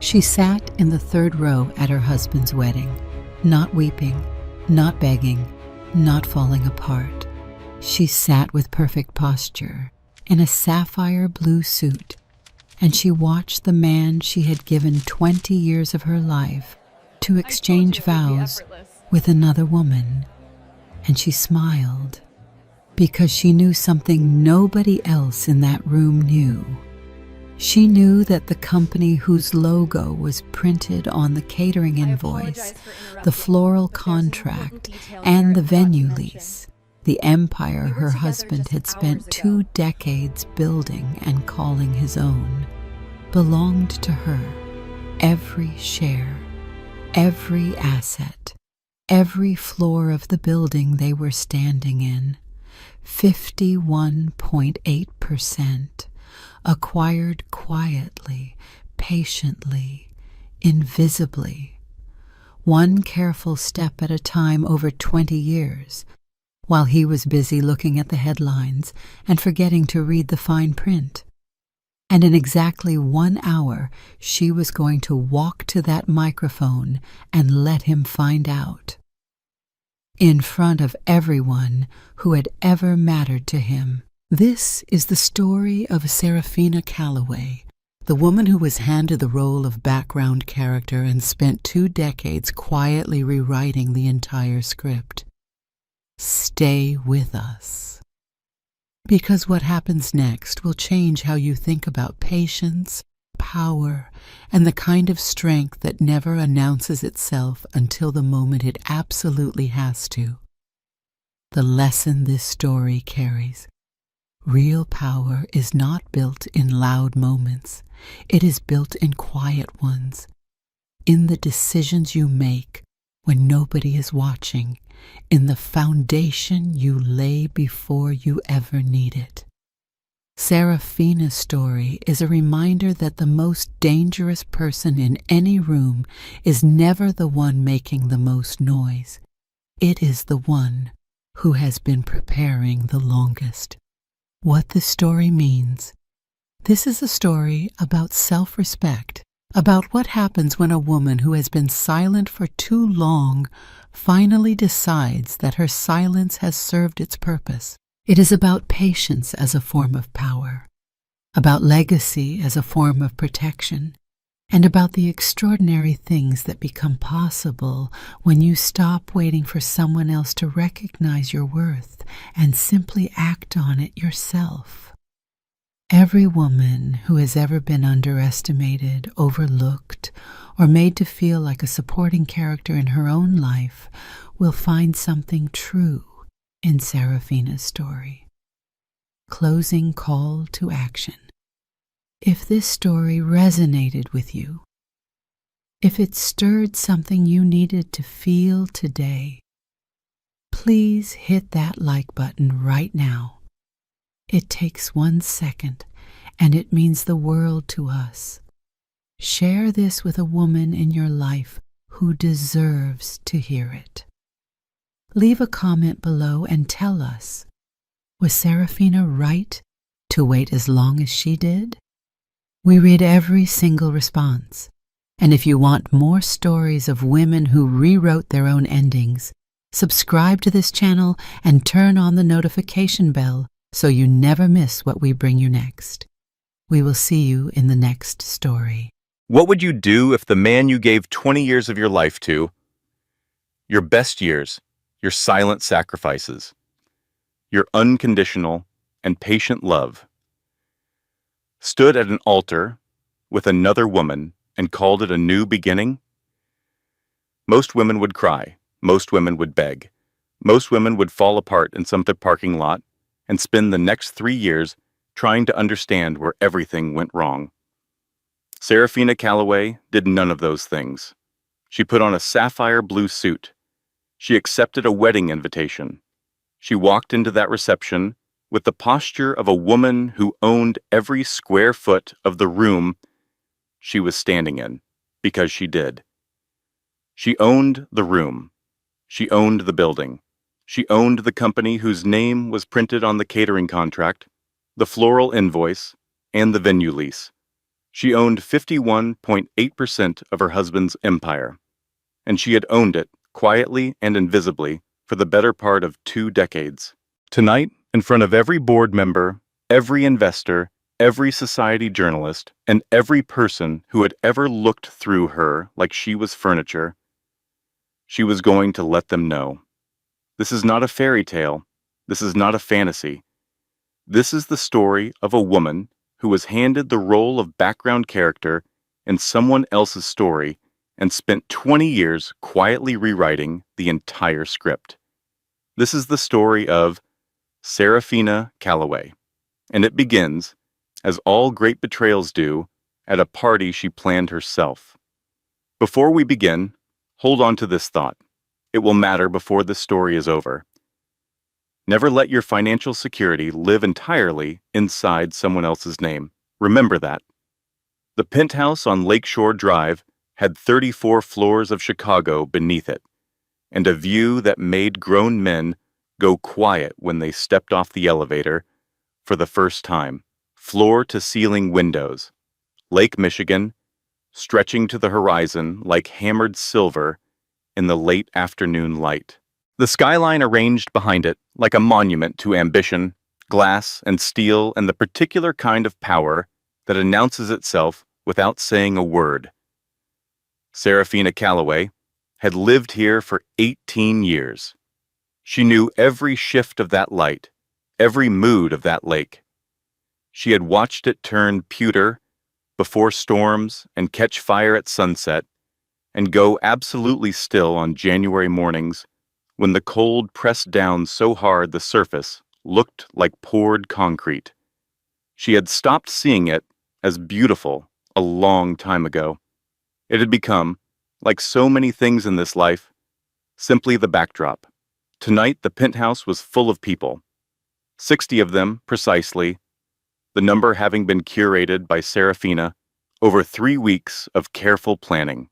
She sat in the third row at her husband's wedding, not weeping, not begging, not falling apart. She sat with perfect posture, in a sapphire blue suit, and she watched the man she had given 20 years of her life to exchange vows with another woman. And she smiled, because she knew something nobody else in that room knew. She knew that the company whose logo was printed on the catering invoice, the floral contract, and the venue lease, the empire her husband had spent 2 decades building and calling his own, belonged to her. Every share, every asset, every floor of the building they were standing in, 51.8%. Acquired quietly, patiently, invisibly, one careful step at a time over 20 years, while he was busy looking at the headlines and forgetting to read the fine print. And in exactly 1 hour, she was going to walk to that microphone and let him find out. In front of everyone who had ever mattered to him. This is the story of Serafina Calloway, the woman who was handed the role of background character and spent 2 decades quietly rewriting the entire script. Stay with us. Because what happens next will change how you think about patience, power, and the kind of strength that never announces itself until the moment it absolutely has to. The lesson this story carries. Real power is not built in loud moments. It is built in quiet ones, in the decisions you make when nobody is watching, in the foundation you lay before you ever need it. Serafina's story is a reminder that the most dangerous person in any room is never the one making the most noise. It is the one who has been preparing the longest. What this story means. This is a story about self-respect, about what happens when a woman who has been silent for too long finally decides that her silence has served its purpose. It is about patience as a form of power, about legacy as a form of protection, and about the extraordinary things that become possible when you stop waiting for someone else to recognize your worth and simply act on it yourself. Every woman who has ever been underestimated, overlooked, or made to feel like a supporting character in her own life will find something true in Serafina's story. Closing call to action. If this story resonated with you, if it stirred something you needed to feel today, please hit that like button right now. It takes 1 second, and it means the world to us. Share this with a woman in your life who deserves to hear it. Leave a comment below and tell us, was Serafina right to wait as long as she did? We read every single response, and if you want more stories of women who rewrote their own endings, subscribe to this channel and turn on the notification bell so you never miss what we bring you next. We will see you in the next story. What would you do if the man you gave 20 years of your life to, your best years, your silent sacrifices, your unconditional and patient love, stood at an altar with another woman and called it a new beginning? Most women would cry. Most women would beg. Most women would fall apart in some parking lot and spend the next 3 years trying to understand where everything went wrong. Serafina Calloway did none of those things. She put on a sapphire blue suit. She accepted a wedding invitation. She walked into that reception with the posture of a woman who owned every square foot of the room she was standing in, because she did. She owned the room. She owned the building. She owned the company whose name was printed on the catering contract, the floral invoice, and the venue lease. She owned 51.8% of her husband's empire, and she had owned it, quietly and invisibly, for the better part of 2 decades. Tonight, in front of every board member, every investor, every society journalist, and every person who had ever looked through her like she was furniture, she was going to let them know. This is not a fairy tale. This is not a fantasy. This is the story of a woman who was handed the role of background character in someone else's story and spent 20 years quietly rewriting the entire script. This is the story of Serafina Calloway, and it begins, as all great betrayals do, at a party she planned herself. Before we begin, hold on to this thought. It will matter before this story is over. Never let your financial security live entirely inside someone else's name. Remember that. The penthouse on Lakeshore Drive had 34 floors of Chicago beneath it, and a view that made grown men go quiet when they stepped off the elevator for the first time. Floor-to-ceiling windows, Lake Michigan, stretching to the horizon like hammered silver in the late afternoon light. The skyline arranged behind it like a monument to ambition, glass and steel, and the particular kind of power that announces itself without saying a word. Serafina Calloway had lived here for 18 years. She knew every shift of that light, every mood of that lake. She had watched it turn pewter before storms and catch fire at sunset and go absolutely still on January mornings when the cold pressed down so hard the surface looked like poured concrete. She had stopped seeing it as beautiful a long time ago. It had become, like so many things in this life, simply the backdrop. Tonight the penthouse was full of people, 60 of them precisely, the number having been curated by Serafina over 3 weeks of careful planning.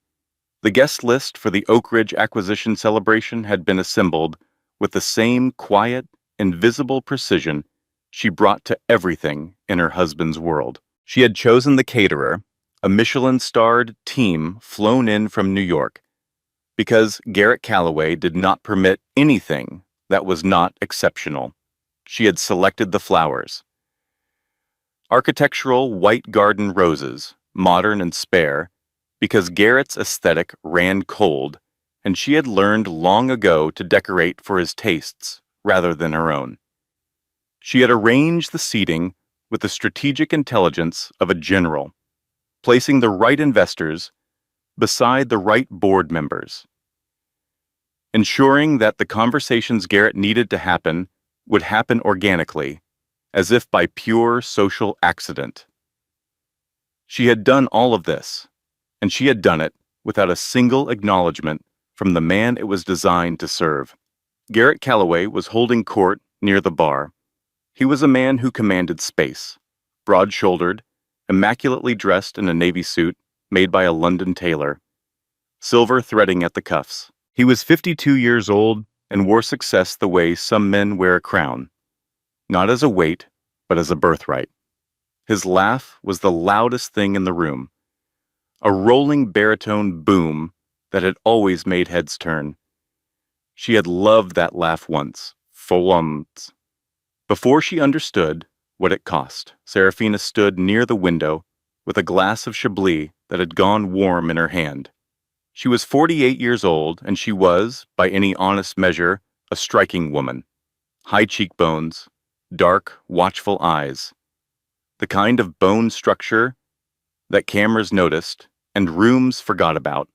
The guest list for the Oak Ridge acquisition celebration had been assembled with the same quiet, invisible precision she brought to everything in her husband's world. She had chosen the caterer, a Michelin-starred team flown in from New York, because Garrett Calloway did not permit anything that was not exceptional. She had selected the flowers. Architectural white garden roses, modern and spare, because Garrett's aesthetic ran cold, and she had learned long ago to decorate for his tastes rather than her own. She had arranged the seating with the strategic intelligence of a general, placing the right investors beside the right board members, ensuring that the conversations Garrett needed to happen would happen organically, as if by pure social accident. She had done all of this, and she had done it without a single acknowledgement from the man it was designed to serve. Garrett Calloway was holding court near the bar. He was a man who commanded space, broad-shouldered, immaculately dressed in a navy suit made by a London tailor, silver threading at the cuffs. He was 52 years old and wore success the way some men wear a crown, not as a weight, but as a birthright. His laugh was the loudest thing in the room, a rolling baritone boom that had always made heads turn. She had loved that laugh once, for once. Before she understood what it cost, Serafina stood near the window with a glass of Chablis that had gone warm in her hand. She was 48 years old, and she was, by any honest measure, a striking woman. High cheekbones, dark, watchful eyes. The kind of bone structure that cameras noticed and rooms forgot about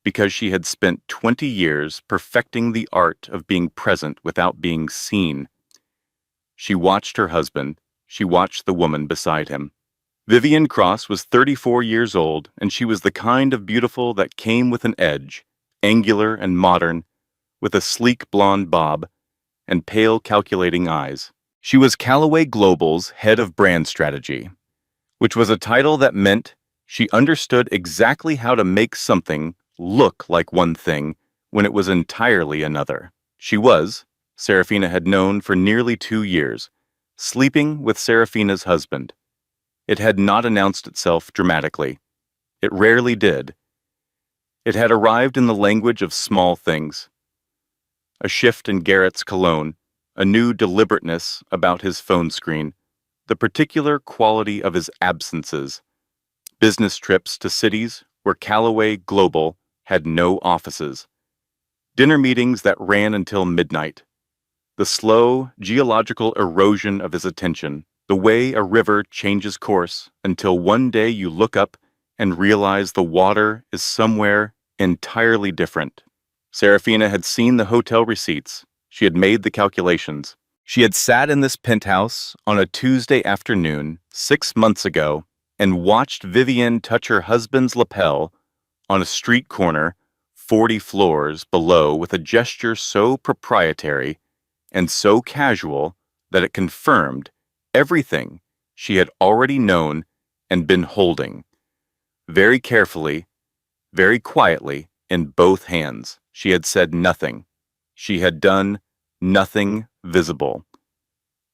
because she had spent 20 years perfecting the art of being present without being seen. She watched her husband. She watched the woman beside him. Vivian Cross was 34 years old, and she was the kind of beautiful that came with an edge, angular and modern, with a sleek blonde bob and pale calculating eyes. She was Calloway Global's head of brand strategy, which was a title that meant she understood exactly how to make something look like one thing when it was entirely another. She was, Serafina had known for nearly 2 years, sleeping with Serafina's husband. It had not announced itself dramatically. It rarely did. It had arrived in the language of small things. A shift in Garrett's cologne, a new deliberateness about his phone screen, the particular quality of his absences, business trips to cities where Callaway Global had no offices, dinner meetings that ran until midnight, the slow geological erosion of his attention, the way a river changes course until one day you look up and realize the water is somewhere entirely different. Serafina had seen the hotel receipts. She had made the calculations. She had sat in this penthouse on a Tuesday afternoon 6 months ago and watched Vivienne touch her husband's lapel on a street corner 40 floors below with a gesture so proprietary and so casual that it confirmed everything she had already known and been holding. Very carefully, very quietly, in both hands, she had said nothing. She had done nothing visible.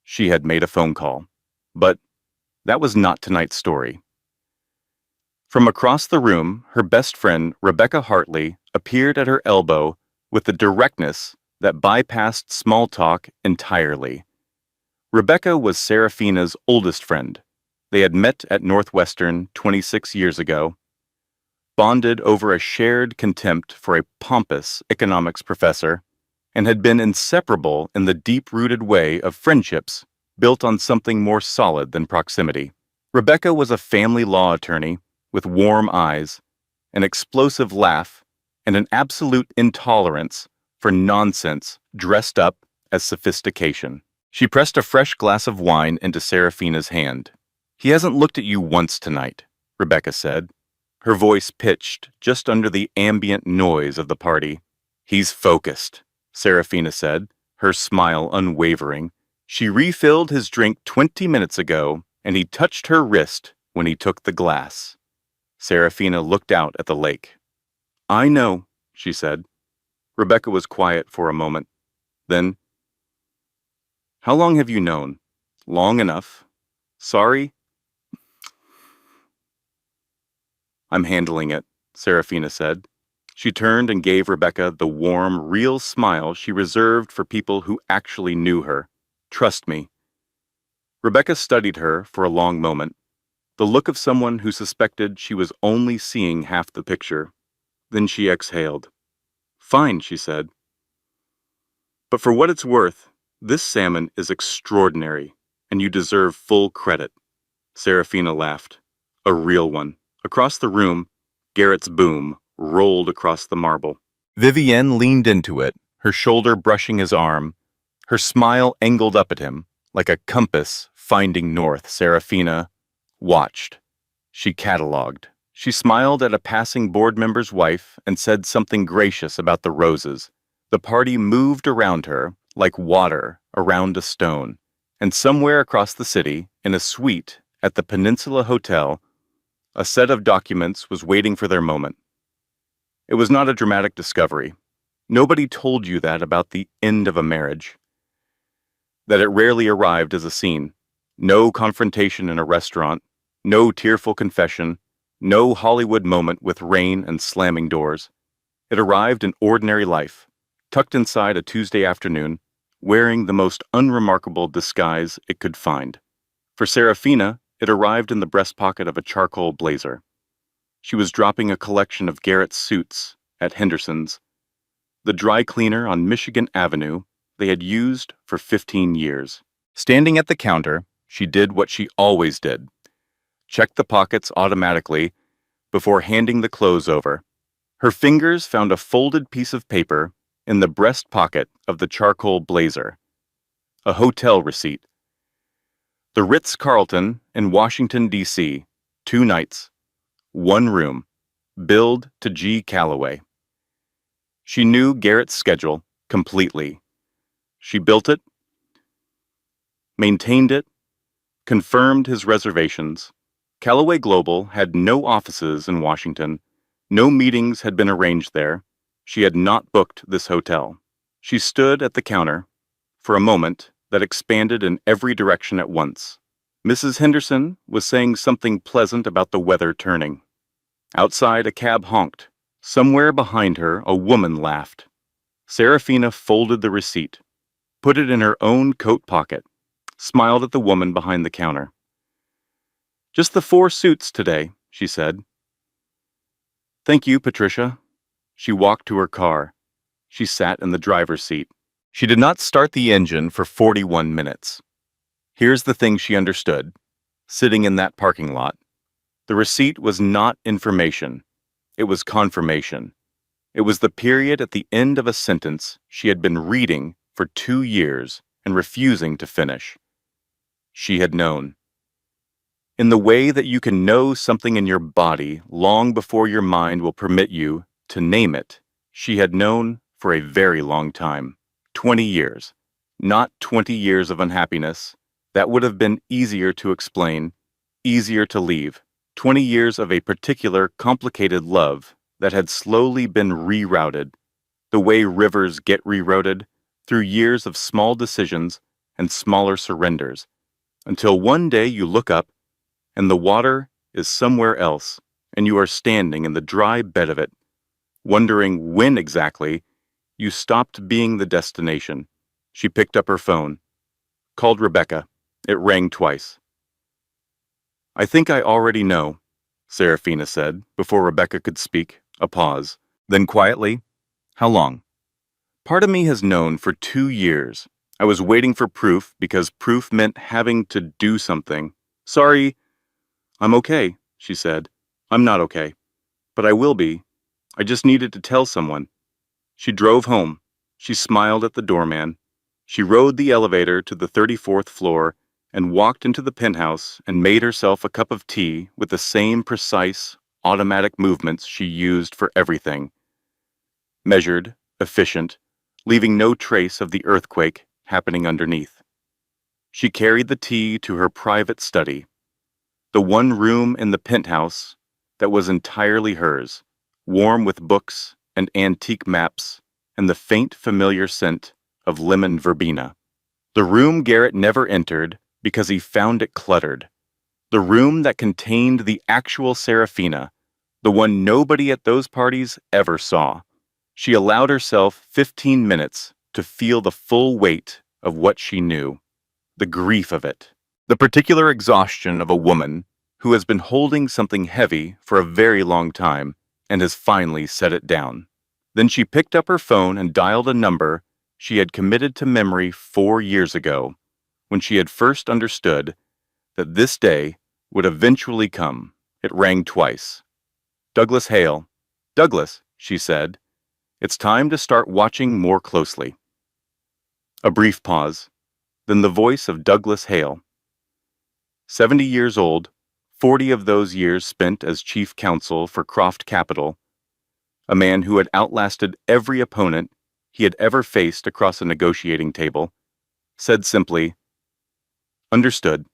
She had made a phone call. But that was not tonight's story. From across the room, her best friend, Rebecca Hartley, appeared at her elbow with the directness that bypassed small talk entirely. Rebecca was Serafina's oldest friend. They had met at Northwestern 26 years ago, bonded over a shared contempt for a pompous economics professor, and had been inseparable in the deep-rooted way of friendships built on something more solid than proximity. Rebecca was a family law attorney with warm eyes, an explosive laugh, and an absolute intolerance for nonsense dressed up as sophistication. She pressed a fresh glass of wine into Serafina's hand. "He hasn't looked at you once tonight," Rebecca said, her voice pitched just under the ambient noise of the party. "He's focused," Serafina said, her smile unwavering. "She refilled his drink 20 minutes ago, and he touched her wrist when he took the glass." Serafina looked out at the lake. "I know," she said. Rebecca was quiet for a moment. Then, "How long have you known?" "Long enough." "Sorry?" "I'm handling it," Serafina said. She turned and gave Rebecca the warm, real smile she reserved for people who actually knew her. "Trust me." Rebecca studied her for a long moment, the look of someone who suspected she was only seeing half the picture. Then she exhaled. "Fine," she said. "But for what it's worth, this salmon is extraordinary, and you deserve full credit." Serafina laughed. A real one. Across the room, Garrett's boom rolled across the marble. Vivienne leaned into it, her shoulder brushing his arm, her smile angled up at him, like a compass finding north. Serafina watched. She catalogued. She smiled at a passing board member's wife and said something gracious about the roses. The party moved around her like water around a stone, and somewhere across the city, in a suite at the Peninsula Hotel, a set of documents was waiting for their moment. It was not a dramatic discovery. Nobody told you that about the end of a marriage. That it rarely arrived as a scene. No confrontation in a restaurant, no tearful confession, no Hollywood moment with rain and slamming doors. It arrived in ordinary life, tucked inside a Tuesday afternoon, wearing the most unremarkable disguise it could find. For Serafina, it arrived in the breast pocket of a charcoal blazer. She was dropping a collection of Garrett's suits at Henderson's, the dry cleaner on Michigan Avenue they had used for 15 years. Standing at the counter, she did what she always did. Checked the pockets automatically before handing the clothes over. Her fingers found a folded piece of paper in the breast pocket of the charcoal blazer. A hotel receipt. The Ritz-Carlton in Washington, D.C., 2 nights, 1 room, billed to G. Callaway. She knew Garrett's schedule completely. She built it, maintained it, confirmed his reservations. Callaway Global had no offices in Washington. No meetings had been arranged there. She had not booked this hotel. She stood at the counter for a moment that expanded in every direction at once. Mrs. Henderson was saying something pleasant about the weather turning. Outside, a cab honked. Somewhere behind her, a woman laughed. Serafina folded the receipt, put it in her own coat pocket, smiled at the woman behind the counter. "Just the 4 suits today," she said. "Thank you, Patricia." She walked to her car. She sat in the driver's seat. She did not start the engine for 41 minutes. Here's the thing she understood, sitting in that parking lot. The receipt was not information. It was confirmation. It was the period at the end of a sentence she had been reading for 2 years and refusing to finish. She had known. In the way that you can know something in your body long before your mind will permit you to name it, she had known for a very long time. 20 years. Not 20 years of unhappiness. That would have been easier to explain, easier to leave. 20 years of a particular complicated love that had slowly been rerouted, the way rivers get rerouted, through years of small decisions and smaller surrenders, until one day you look up and the water is somewhere else, and you are standing in the dry bed of it, wondering when exactly you stopped being the destination. She picked up her phone, called Rebecca. It rang twice. "I think I already know," Serafina said, before Rebecca could speak. A pause. Then quietly, "How long?" "Part of me has known for 2 years. I was waiting for proof because proof meant having to do something. Sorry, I'm okay," she said. "I'm not okay, but I will be. I just needed to tell someone." She drove home. She smiled at the doorman. She rode the elevator to the 34th floor and walked into the penthouse and made herself a cup of tea with the same precise, automatic movements she used for everything. Measured, efficient, leaving no trace of the earthquake happening underneath. She carried the tea to her private study, the one room in the penthouse that was entirely hers, warm with books and antique maps and the faint familiar scent of lemon verbena. The room Garrett never entered because he found it cluttered. The room that contained the actual Serafina, the one nobody at those parties ever saw. She allowed herself 15 minutes to feel the full weight of what she knew, the grief of it, the particular exhaustion of a woman who has been holding something heavy for a very long time and has finally set it down. Then she picked up her phone and dialed a number she had committed to memory 4 years ago, when she had first understood that this day would eventually come. It rang twice. "Douglas Hale." "Douglas," she said, "it's time to start watching more closely." A brief pause, then the voice of Douglas Hale. 70 years old, 40 of those years spent as chief counsel for Croft Capital, a man who had outlasted every opponent he had ever faced across a negotiating table, said simply, "Understood.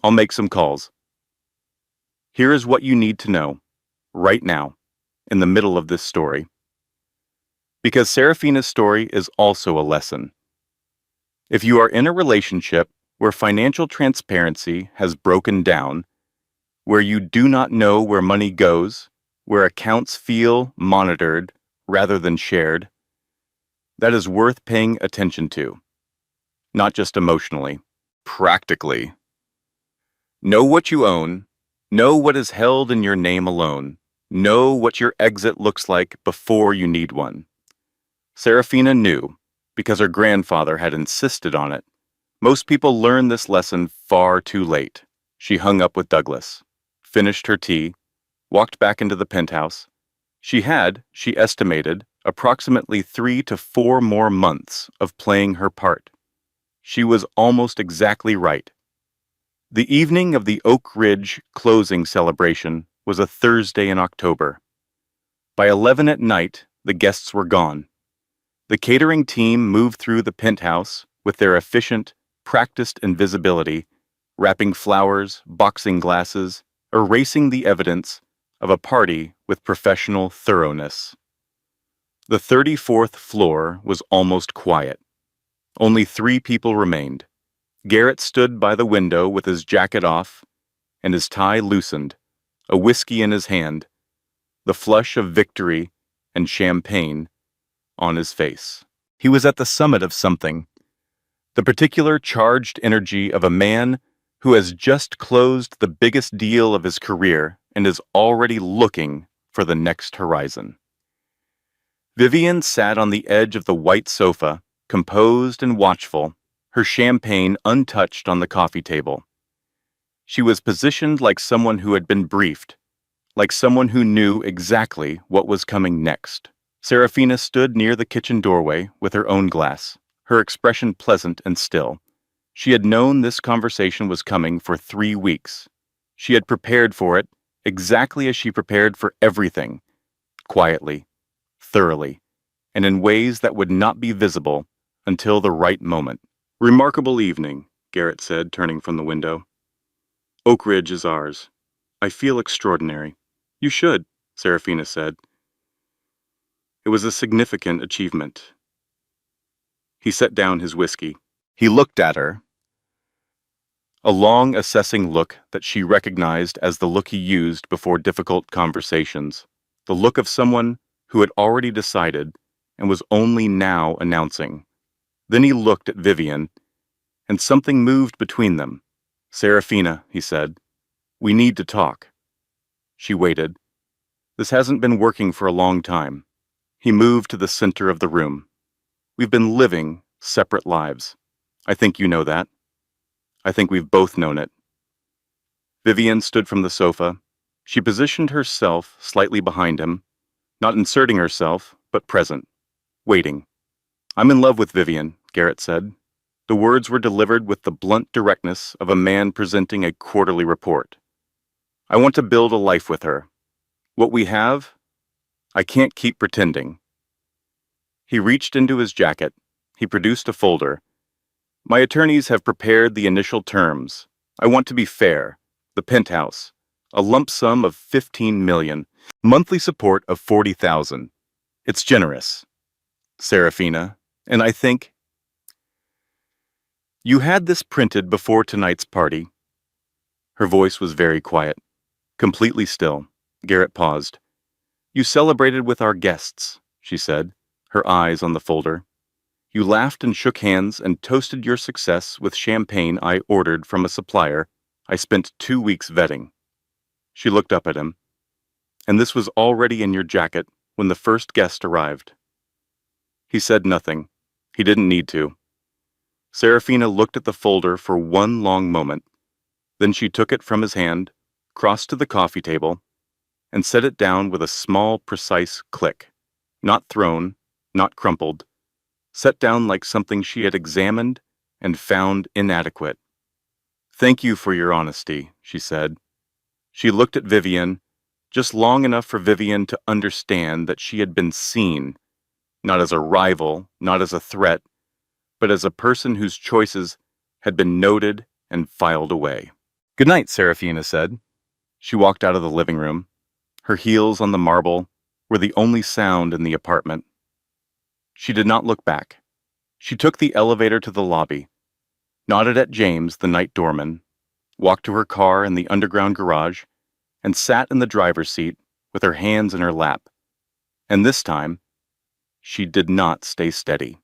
I'll make some calls. Here is what you need to know, right now, in the middle of this story." Because Serafina's story is also a lesson. If you are in a relationship where financial transparency has broken down, where you do not know where money goes, where accounts feel monitored rather than shared, that is worth paying attention to, not just emotionally, practically. Know what you own, know what is held in your name alone, know what your exit looks like before you need one. Serafina knew, because her grandfather had insisted on it. Most people learn this lesson far too late. She hung up with Douglas, finished her tea, walked back into the penthouse. She estimated, approximately 3 to 4 more months of playing her part. She was almost exactly right. The evening of the Oak Ridge closing celebration was a Thursday in October. By 11 at night, the guests were gone. The catering team moved through the penthouse with their efficient, practiced invisibility, wrapping flowers, boxing glasses, erasing the evidence of a party with professional thoroughness. The 34th floor was almost quiet. Only 3 people remained. Garrett stood by the window with his jacket off and his tie loosened, a whiskey in his hand, the flush of victory and champagne on his face. He was at the summit of something, the particular charged energy of a man who has just closed the biggest deal of his career and is already looking for the next horizon. Vivian sat on the edge of the white sofa, composed and watchful, her champagne untouched on the coffee table. She was positioned like someone who had been briefed, like someone who knew exactly what was coming next. Serafina stood near the kitchen doorway with her own glass, her expression pleasant and still. She had known this conversation was coming for 3 weeks. She had prepared for it exactly as she prepared for everything, quietly, thoroughly, and in ways that would not be visible until the right moment. "Remarkable evening," Garrett said, turning from the window. "Oak Ridge is ours. I feel extraordinary." "You should," Serafina said. It was a significant achievement. He set down his whiskey. He looked at her, a long, assessing look that she recognized as the look he used before difficult conversations, the look of someone who had already decided and was only now announcing. Then he looked at Vivian, and something moved between them. "Serafina," he said, "we need to talk." She waited. "This hasn't been working for a long time." He moved to the center of the room. "We've been living separate lives. I think you know that. I think we've both known it." Vivian stood from the sofa. She positioned herself slightly behind him, not inserting herself, but present, waiting. "I'm in love with Vivian," Garrett said. The words were delivered with the blunt directness of a man presenting a quarterly report. "I want to build a life with her. What we have, I can't keep pretending." He reached into his jacket. He produced a folder. "My attorneys have prepared the initial terms. I want to be fair. The penthouse. A lump sum of $15 million. Monthly support of $40,000. It's generous, Serafina, and I think you had this printed before tonight's party." Her voice was very quiet, completely still. Garrett paused. "You celebrated with our guests," she said, her eyes on the folder. "You laughed and shook hands and toasted your success with champagne I ordered from a supplier I spent 2 weeks vetting." She looked up at him. "And this was already in your jacket when the first guest arrived." He said nothing. He didn't need to. Serafina looked at the folder for one long moment. Then she took it from his hand, crossed to the coffee table, and set it down with a small, precise click. Not thrown, not crumpled. Set down like something she had examined and found inadequate. "Thank you for your honesty," she said. She looked at Vivian, just long enough for Vivian to understand that she had been seen, not as a rival, not as a threat, but as a person whose choices had been noted and filed away. "Good night," Serafina said. She walked out of the living room. Her heels on the marble were the only sound in the apartment. She did not look back. She took the elevator to the lobby, nodded at James, the night doorman, walked to her car in the underground garage, and sat in the driver's seat with her hands in her lap. And this time, she did not stay steady.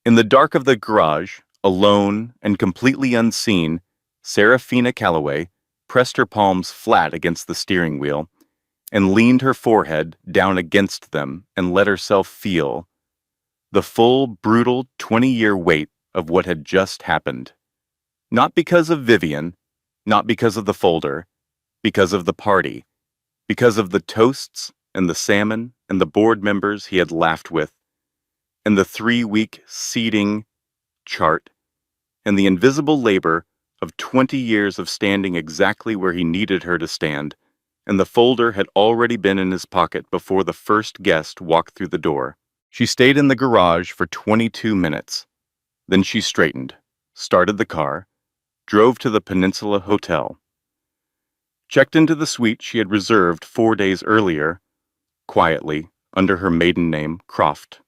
In the dark of the garage, alone and completely unseen, Serafina Calloway pressed her palms flat against the steering wheel and leaned her forehead down against them and let herself feel the full, brutal 20-year weight of what had just happened. Not because of Vivian, not because of the folder, because of the party, because of the toasts and the salmon and the board members he had laughed with, and the 3-week seeding chart, and the invisible labor of 20 years of standing exactly where he needed her to stand, and the folder had already been in his pocket before the first guest walked through the door. She stayed in the garage for 22 minutes. Then she straightened, started the car, drove to the Peninsula Hotel, checked into the suite she had reserved 4 days earlier, quietly, under her maiden name, Croft,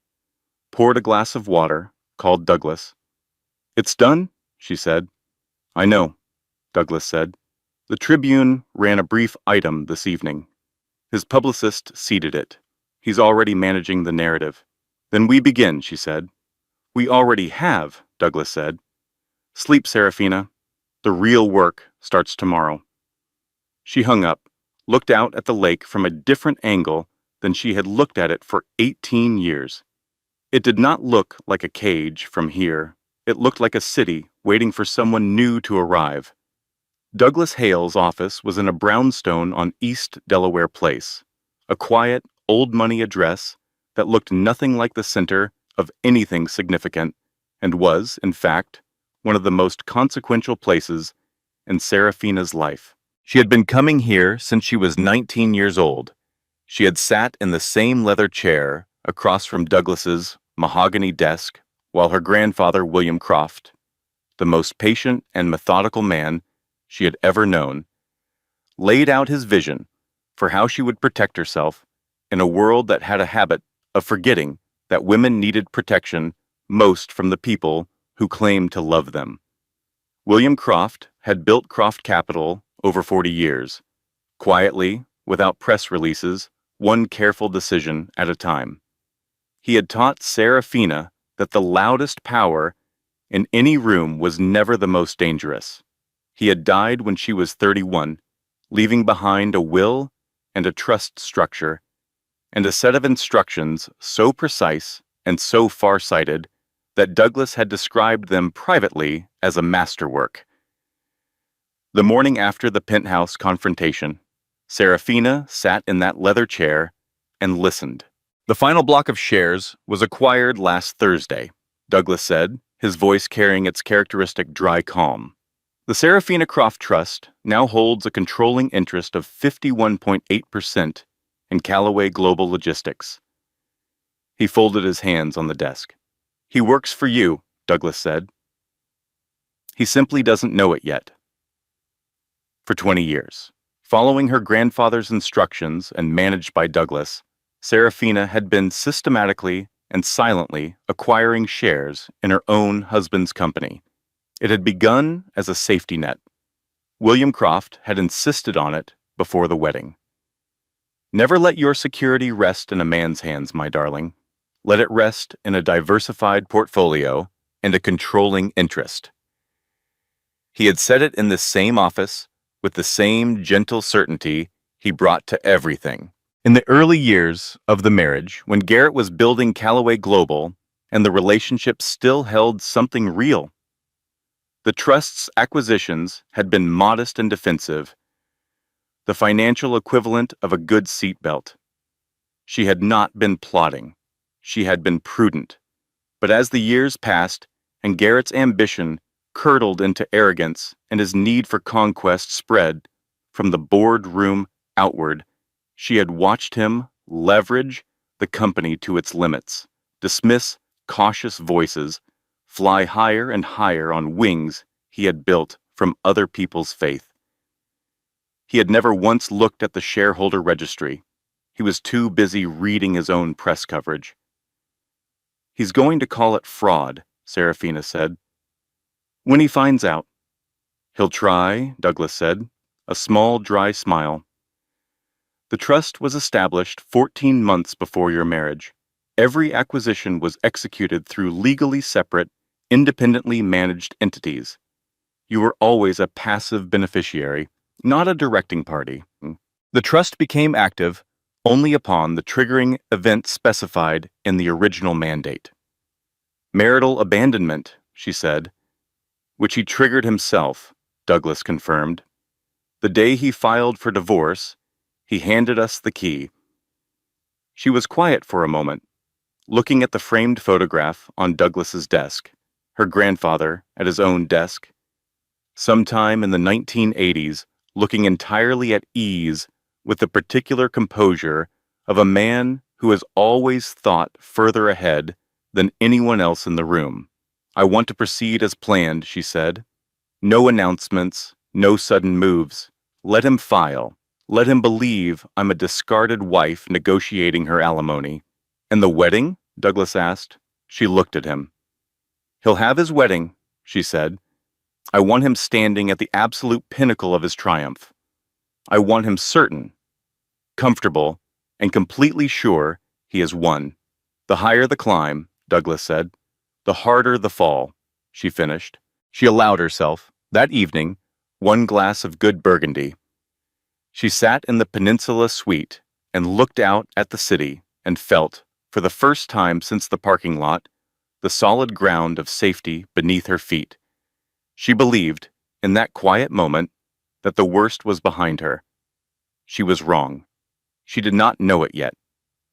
poured a glass of water, called Douglas. "It's done?" she said. I know, Douglas said. The Tribune ran a brief item this evening. His publicist seeded it. He's already managing the narrative. Then we begin, she said. We already have, Douglas said. Sleep, Serafina. The real work starts tomorrow. She hung up, looked out at the lake from a different angle than she had looked at it for 18 years. It did not look like a cage from here. It looked like a city waiting for someone new to arrive. Douglas Hale's office was in a brownstone on East Delaware Place, a quiet, old-money address that looked nothing like the center of anything significant and was, in fact, one of the most consequential places in Serafina's life. She had been coming here since she was 19 years old. She had sat in the same leather chair across from Douglas's mahogany desk while her grandfather, William Croft, the most patient and methodical man she had ever known, laid out his vision for how she would protect herself in a world that had a habit of forgetting that women needed protection most from the people who claimed to love them. William Croft had built Croft Capital over 40 years, quietly, without press releases, one careful decision at a time. He had taught Serafina that the loudest power in any room was never the most dangerous. He had died when she was 31, leaving behind a will and a trust structure, and a set of instructions so precise and so far-sighted that Douglas had described them privately as a masterwork. The morning after the penthouse confrontation, Serafina sat in that leather chair and listened. The final block of shares was acquired last Thursday, Douglas said, his voice carrying its characteristic dry calm. The Serafina Croft Trust now holds a controlling interest of 51.8% in Callaway Global Logistics. He folded his hands on the desk. He works for you, Douglas said. He simply doesn't know it yet. For 20 years, following her grandfather's instructions and managed by Douglas, Serafina had been systematically and silently acquiring shares in her own husband's company. It had begun as a safety net. William Croft had insisted on it before the wedding. Never let your security rest in a man's hands, my darling. Let it rest in a diversified portfolio and a controlling interest. He had said it in the same office with the same gentle certainty he brought to everything. In the early years of the marriage, when Garrett was building Callaway Global and the relationship still held something real, the trust's acquisitions had been modest and defensive, the financial equivalent of a good seatbelt. She had not been plotting. She had been prudent. But as the years passed and Garrett's ambition curdled into arrogance and his need for conquest spread from the boardroom outward, she had watched him leverage the company to its limits, dismiss cautious voices, fly higher and higher on wings he had built from other people's faith. He had never once looked at the shareholder registry. He was too busy reading his own press coverage. He's going to call it fraud, Serafina said. When he finds out. He'll try, Douglas said, a small dry smile. The trust was established 14 months before your marriage. Every acquisition was executed through legally separate, independently managed entities. You were always a passive beneficiary, not a directing party. The trust became active only upon the triggering event specified in the original mandate. Marital abandonment, she said, which he triggered himself, Douglas confirmed. The day he filed for divorce, he handed us the key. She was quiet for a moment, looking at the framed photograph on Douglas's desk, her grandfather at his own desk. Sometime in the 1980s, looking entirely at ease with the particular composure of a man who has always thought further ahead than anyone else in the room. I want to proceed as planned, she said. No announcements, no sudden moves. Let him file. Let him believe I'm a discarded wife negotiating her alimony. And the wedding? Douglas asked. She looked at him. He'll have his wedding, she said, I want him standing at the absolute pinnacle of his triumph. I want him certain, comfortable, and completely sure he has won. The higher the climb, Douglas said, the harder the fall, she finished. She allowed herself, that evening, one glass of good Burgundy. She sat in the Peninsula suite and looked out at the city and felt, for the first time since the parking lot, the solid ground of safety beneath her feet. She believed, in that quiet moment, that the worst was behind her. She was wrong. She did not know it yet.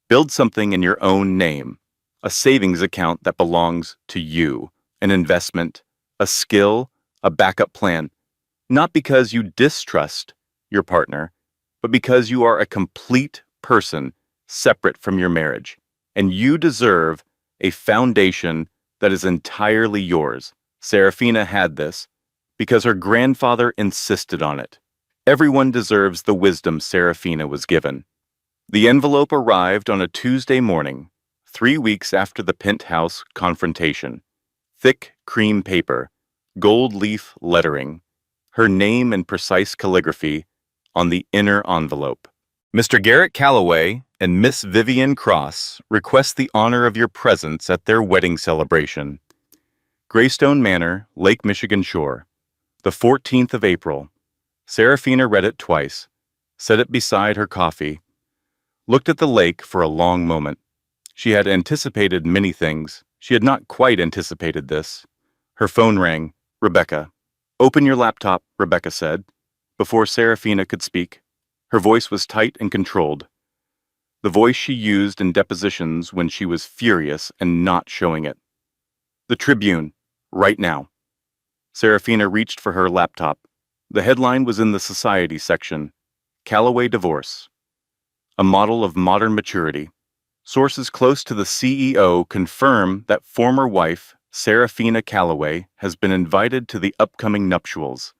Build something in your own name, a savings account that belongs to you, an investment, a skill, a backup plan, not because you distrust your partner, but because you are a complete person separate from your marriage, and you deserve a foundation that is entirely yours. Serafina had this because her grandfather insisted on it. Everyone deserves the wisdom Serafina was given. The envelope arrived on a Tuesday morning, 3 weeks after the penthouse confrontation. Thick cream paper, gold leaf lettering, her name in precise calligraphy on the inner envelope. Mr. Garrett Calloway and Miss Vivian Cross request the honor of your presence at their wedding celebration. Greystone Manor, Lake Michigan Shore, the 14th of April. Serafina read it twice, set it beside her coffee, looked at the lake for a long moment. She had anticipated many things. She had not quite anticipated this. Her phone rang. Rebecca. "Open your laptop," Rebecca said, before Serafina could speak. Her voice was tight and controlled, the voice she used in depositions when she was furious and not showing it. "The Tribune, right now." Serafina reached for her laptop. The headline was in the society section. Calloway divorce. A model of modern maturity. Sources close to the CEO confirm that former wife, Serafina Calloway, has been invited to the upcoming nuptials.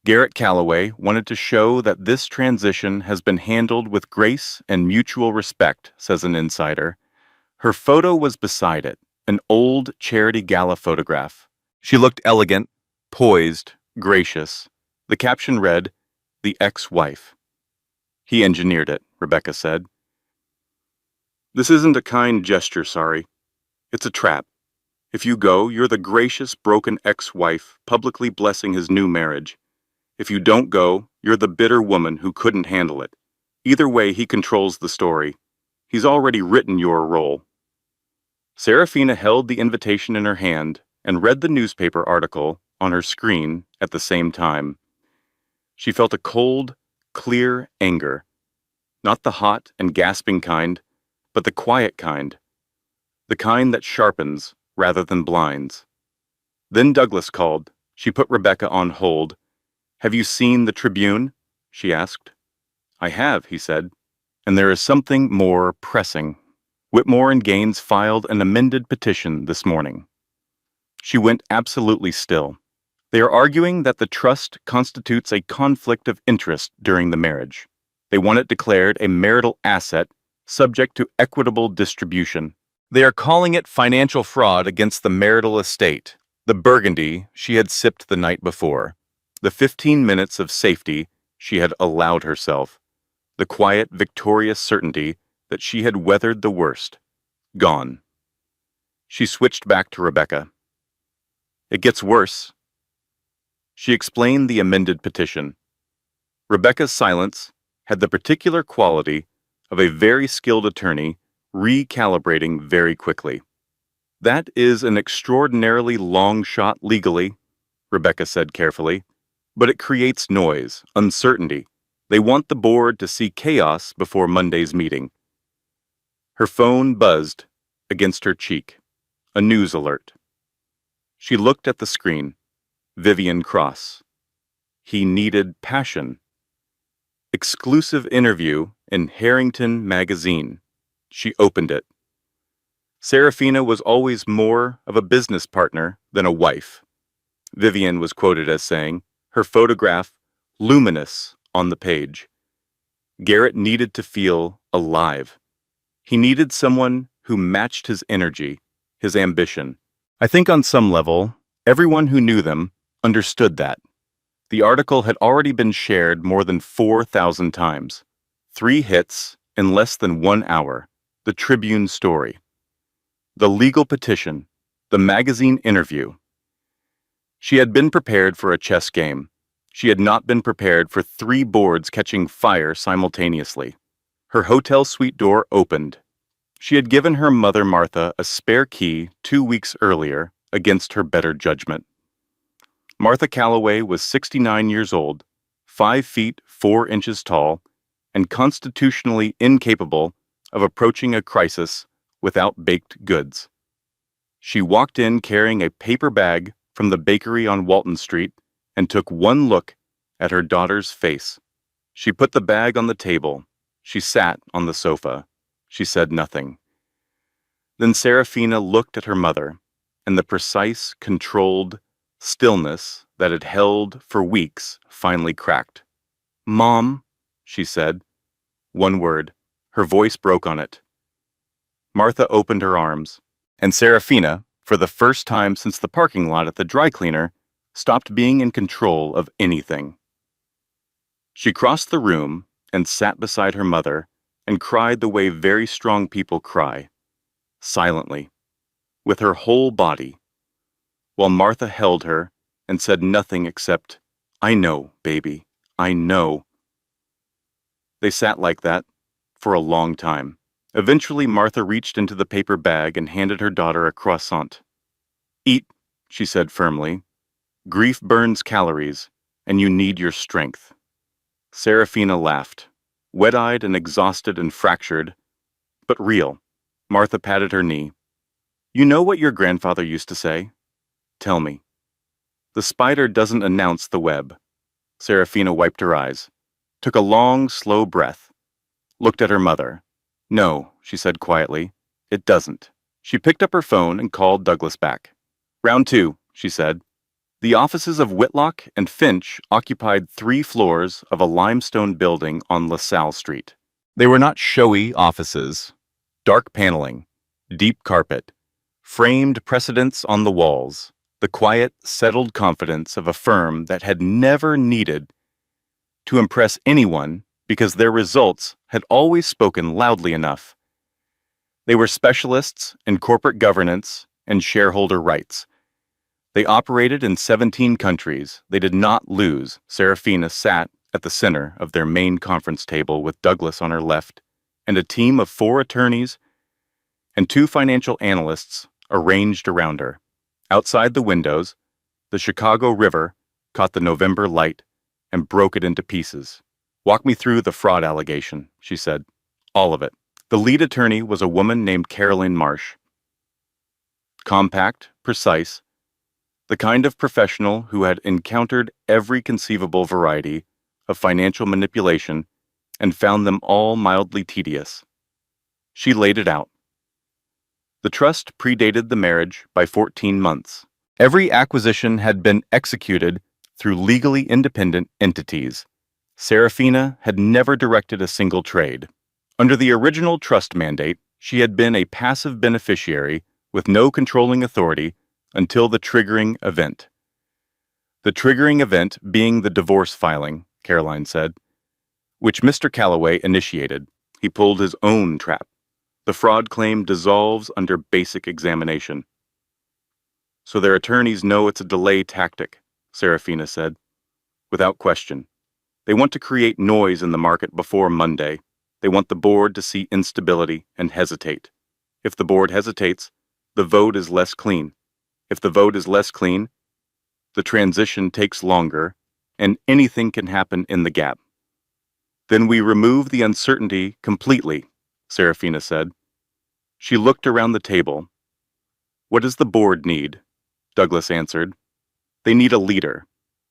Garrett Calloway wanted to show that this transition has been handled with grace and mutual respect, says an insider. Her photo was beside it, an old charity gala photograph. She looked elegant, poised, gracious. The caption read, "The ex-wife." "He engineered it," Rebecca said. "This isn't a kind gesture, sorry. It's a trap. If you go, you're the gracious, broken ex-wife publicly blessing his new marriage. If you don't go, you're the bitter woman who couldn't handle it. Either way, he controls the story. He's already written your role." Serafina held the invitation in her hand and read the newspaper article on her screen at the same time. She felt a cold, clear anger. Not the hot and gasping kind, but the quiet kind. The kind that sharpens rather than blinds. Then Douglas called. She put Rebecca on hold. "Have you seen the Tribune?" she asked. "I have," he said. "And there is something more pressing. Whitmore and Gaines filed an amended petition this morning." She went absolutely still. "They are arguing that the trust constitutes a conflict of interest during the marriage. They want it declared a marital asset subject to equitable distribution. They are calling it financial fraud against the marital estate, the Burgundy she had sipped the night before, the 15 minutes of safety she had allowed herself, the quiet, victorious certainty that she had weathered the worst. Gone." She switched back to Rebecca. "It gets worse." She explained the amended petition. Rebecca's silence had the particular quality of a very skilled attorney recalibrating very quickly. "That is an extraordinarily long shot legally," Rebecca said carefully, "but it creates noise, uncertainty. They want the board to see chaos before Monday's meeting." Her phone buzzed against her cheek. A news alert. She looked at the screen. Vivian Cross. He needed passion. Exclusive interview in Harrington magazine. She opened it. Serafina was always more of a business partner than a wife. Vivian was quoted as saying, her photograph luminous on the page. Garrett needed to feel alive. He needed someone who matched his energy, his ambition. I think on some level, everyone who knew them understood that. The article had already been shared more than 4,000 times. 3 hits in less than 1 hour. The Tribune story. The legal petition. The magazine interview. She had been prepared for a chess game. She had not been prepared for 3 boards catching fire simultaneously. Her hotel suite door opened. She had given her mother Martha a spare key 2 weeks earlier against her better judgment. Martha Calloway was 69 years old, 5 feet 4 inches tall, and constitutionally incapable of approaching a crisis without baked goods. She walked in carrying a paper bag from the bakery on Walton Street and took one look at her daughter's face. She put the bag on the table. She sat on the sofa. She said nothing. Then Serafina looked at her mother, and the precise, controlled stillness that had held for weeks finally cracked. "Mom," she said. One word. Her voice broke on it. Martha opened her arms, and Serafina, for the first time since the parking lot at the dry cleaner, stopped being in control of anything. She crossed the room and sat beside her mother and cried the way very strong people cry, silently, with her whole body, while Martha held her and said nothing except, "I know, baby, I know." They sat like that for a long time. Eventually, Martha reached into the paper bag and handed her daughter a croissant. "Eat," she said firmly. "Grief burns calories, and you need your strength." Serafina laughed, wet-eyed and exhausted and fractured, but real. Martha patted her knee. "You know what your grandfather used to say? Tell me." "The spider doesn't announce the web." Serafina wiped her eyes, took a long, slow breath, looked at her mother. "No," she said quietly, "it doesn't." She picked up her phone and called Douglas back. "Round 2, she said. The offices of Whitlock and Finch occupied 3 floors of a limestone building on LaSalle Street. They were not showy offices. Dark paneling, deep carpet, framed precedents on the walls, the quiet, settled confidence of a firm that had never needed to impress anyone because their results had always spoken loudly enough. They were specialists in corporate governance and shareholder rights. They operated in 17 countries. They did not lose. Serafina sat at the center of their main conference table with Douglas on her left and a team of 4 attorneys and 2 financial analysts arranged around her. Outside the windows, the Chicago River caught the November light and broke it into pieces. "Walk me through the fraud allegation," she said. "All of it." The lead attorney was a woman named Caroline Marsh. Compact, precise, the kind of professional who had encountered every conceivable variety of financial manipulation and found them all mildly tedious. She laid it out. The trust predated the marriage by 14 months. Every acquisition had been executed through legally independent entities. Serafina had never directed a single trade. Under the original trust mandate, she had been a passive beneficiary with no controlling authority until the triggering event. The triggering event being the divorce filing, Caroline said, which Mr. Calloway initiated. He pulled his own trap. The fraud claim dissolves under basic examination. "So their attorneys know it's a delay tactic," Serafina said, "without question. They want to create noise in the market before Monday. They want the board to see instability and hesitate. If the board hesitates, the vote is less clean. If the vote is less clean, the transition takes longer, and anything can happen in the gap. Then we remove the uncertainty completely," Serafina said. She looked around the table. "What does the board need?" Douglas answered. "They need a leader,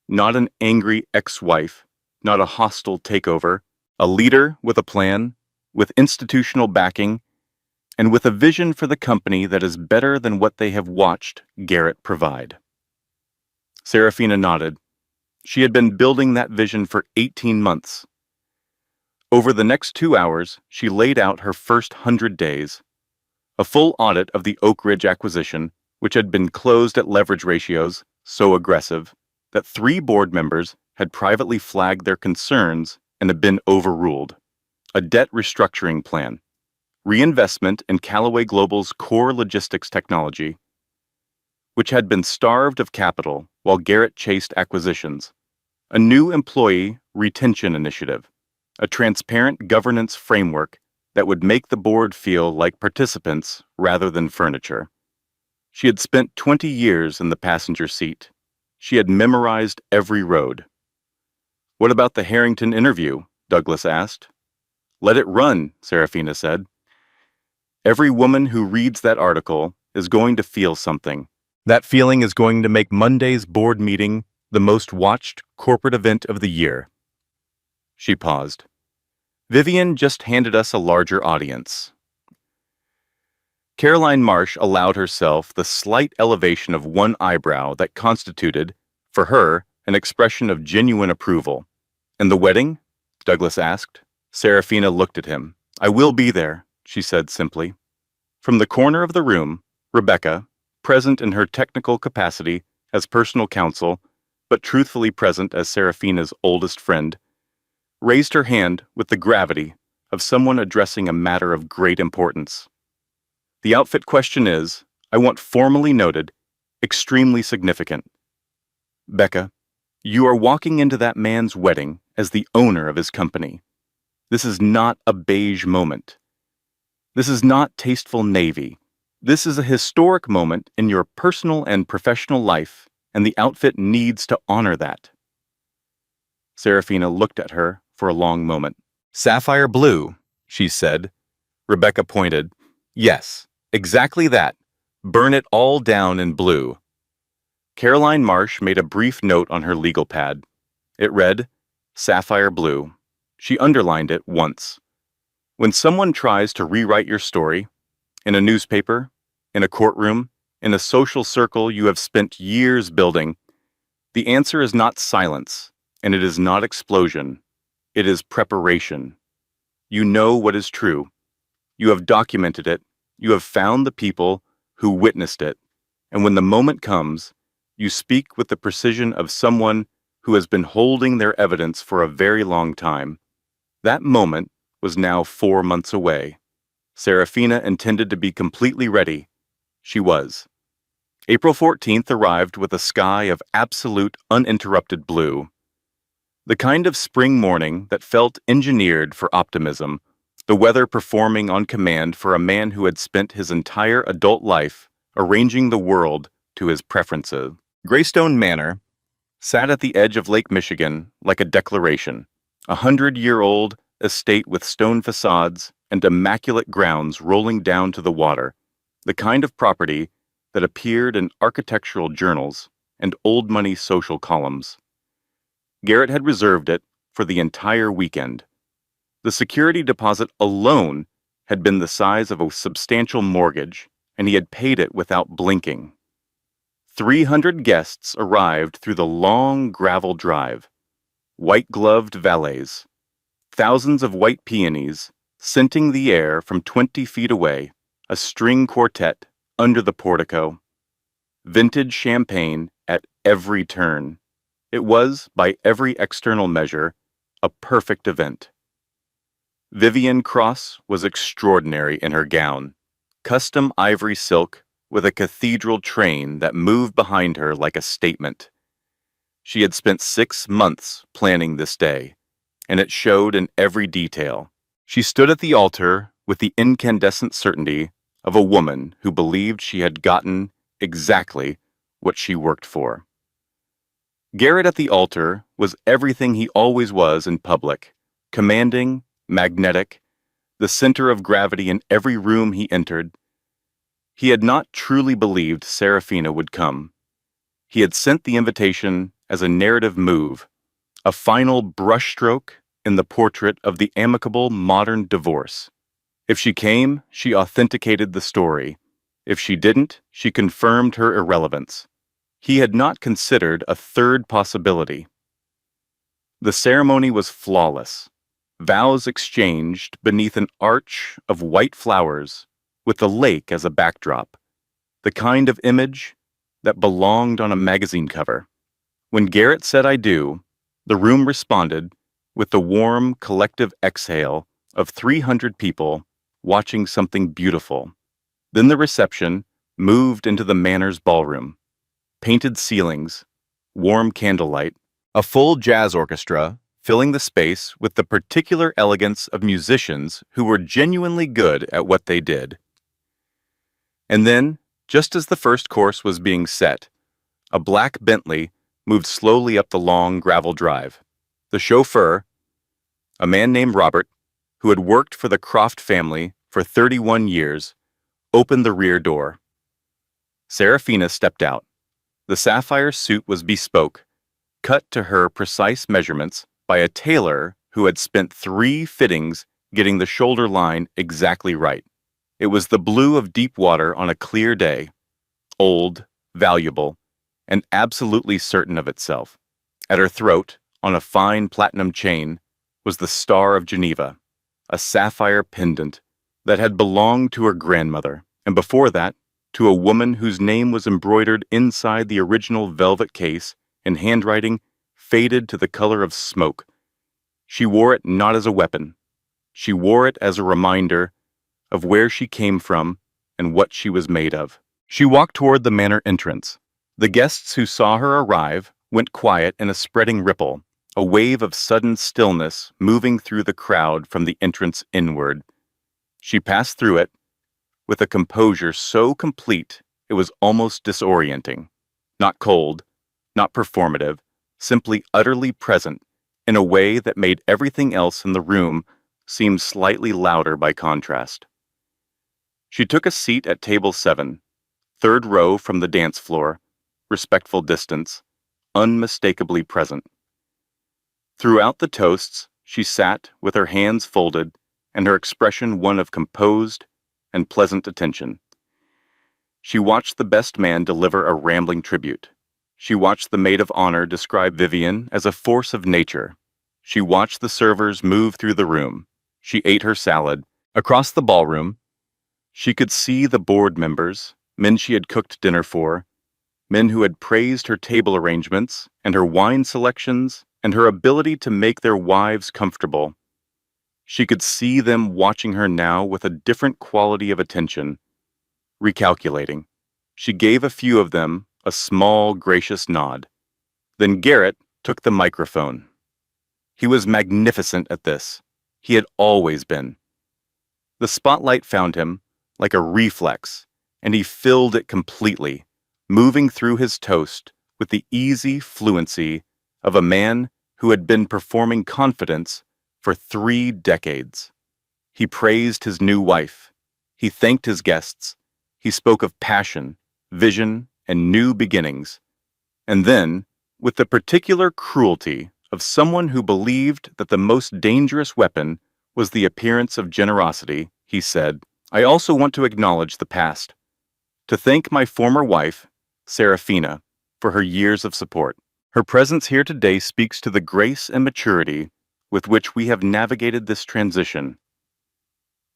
not an angry ex-wife, not a hostile takeover, a leader with a plan, with institutional backing, and with a vision for the company that is better than what they have watched Garrett provide." Serafina nodded. She had been building that vision for 18 months. Over the next 2 hours, she laid out her first 100 days. A full audit of the Oak Ridge acquisition, which had been closed at leverage ratios so aggressive, that 3 board members had privately flagged their concerns and had been overruled. A debt restructuring plan, reinvestment in Callaway Global's core logistics technology, which had been starved of capital while Garrett chased acquisitions, a new employee retention initiative, a transparent governance framework that would make the board feel like participants rather than furniture. She had spent 20 years in the passenger seat. She had memorized every road. "What about the Harrington interview?" Douglas asked. "Let it run," Serafina said. "Every woman who reads that article is going to feel something. That feeling is going to make Monday's board meeting the most watched corporate event of the year." She paused. "Vivian just handed us a larger audience." Caroline Marsh allowed herself the slight elevation of one eyebrow that constituted, for her, an expression of genuine approval. "And the wedding?" Douglas asked. Serafina looked at him. "I will be there," she said simply. From the corner of the room, Rebecca, present in her technical capacity as personal counsel, but truthfully present as Serafina's oldest friend, raised her hand with the gravity of someone addressing a matter of great importance. "The outfit question is, I want formally noted, extremely significant. Becca, you are walking into that man's wedding as the owner of his company. This is not a beige moment. This is not tasteful navy. This is a historic moment in your personal and professional life, and the outfit needs to honor that." Serafina looked at her for a long moment. "Sapphire blue," she said. Rebecca pointed. "Yes, exactly that. Burn it all down in blue." Caroline Marsh made a brief note on her legal pad. It read, "Sapphire blue." She underlined it once. When someone tries to rewrite your story, in a newspaper, in a courtroom, in a social circle you have spent years building, the answer is not silence, and it is not explosion. It is preparation. You know what is true. You have documented it. You have found the people who witnessed it. And when the moment comes, you speak with the precision of someone who has been holding their evidence for a very long time. That moment was now 4 months away. Serafina intended to be completely ready. She was. April 14th arrived with a sky of absolute uninterrupted blue. The kind of spring morning that felt engineered for optimism, the weather performing on command for a man who had spent his entire adult life arranging the world to his preferences. Greystone Manor sat at the edge of Lake Michigan like a declaration, 100-year-old estate with stone facades and immaculate grounds rolling down to the water, the kind of property that appeared in architectural journals and old money social columns. Garrett had reserved it for the entire weekend. The security deposit alone had been the size of a substantial mortgage, and he had paid it without blinking. 300 guests arrived through the long gravel drive, white-gloved valets, thousands of white peonies scenting the air from 20 feet away, a string quartet under the portico, vintage champagne at every turn. It was, by every external measure, a perfect event. Vivian Cross was extraordinary in her gown, custom ivory silk with a cathedral train that moved behind her like a statement. She had spent 6 months planning this day, and it showed in every detail. She stood at the altar with the incandescent certainty of a woman who believed she had gotten exactly what she worked for. Garrett at the altar was everything he always was in public, commanding, magnetic, the center of gravity in every room he entered. He had not truly believed Serafina would come. He had sent the invitation as a narrative move, a final brushstroke in the portrait of the amicable modern divorce. If she came, she authenticated the story. If she didn't, she confirmed her irrelevance. He had not considered a third possibility. The ceremony was flawless. Vows exchanged beneath an arch of white flowers with the lake as a backdrop, the kind of image that belonged on a magazine cover. When Garrett said "I do," the room responded with the warm, collective exhale of 300 people watching something beautiful. Then the reception moved into the Manor's ballroom. Painted ceilings, warm candlelight, a full jazz orchestra filling the space with the particular elegance of musicians who were genuinely good at what they did. And then, just as the first course was being set, a black Bentley moved slowly up the long gravel drive. The chauffeur, a man named Robert, who had worked for the Croft family for 31 years, opened the rear door. Serafina stepped out. The sapphire suit was bespoke, cut to her precise measurements by a tailor who had spent 3 fittings getting the shoulder line exactly right. It was the blue of deep water on a clear day, old, valuable, and absolutely certain of itself. At her throat, on a fine platinum chain, was the Star of Geneva, a sapphire pendant that had belonged to her grandmother, and before that, to a woman whose name was embroidered inside the original velvet case in handwriting faded to the color of smoke. She wore it not as a weapon. She wore it as a reminder of where she came from and what she was made of. She walked toward the manor entrance. The guests who saw her arrive went quiet in a spreading ripple, a wave of sudden stillness moving through the crowd from the entrance inward. She passed through it with a composure so complete it was almost disorienting. Not cold, not performative, simply utterly present in a way that made everything else in the room seem slightly louder by contrast. She took a seat at table 7, third row from the dance floor, respectful distance, unmistakably present. Throughout the toasts, she sat with her hands folded and her expression one of composed and pleasant attention. She watched the best man deliver a rambling tribute. She watched the maid of honor describe Vivian as a force of nature. She watched the servers move through the room. She ate her salad. Across the ballroom, she could see the board members, men she had cooked dinner for, men who had praised her table arrangements and her wine selections and her ability to make their wives comfortable. She could see them watching her now with a different quality of attention. Recalculating, she gave a few of them a small, gracious nod. Then Garrett took the microphone. He was magnificent at this. He had always been. The spotlight found him like a reflex, and he filled it completely, moving through his toast with the easy fluency of a man who had been performing confidence for 3 decades. He praised his new wife. He thanked his guests. He spoke of passion, vision, and new beginnings. And then, with the particular cruelty of someone who believed that the most dangerous weapon was the appearance of generosity, he said, "I also want to acknowledge the past, to thank my former wife, Serafina, for her years of support. Her presence here today speaks to the grace and maturity with which we have navigated this transition."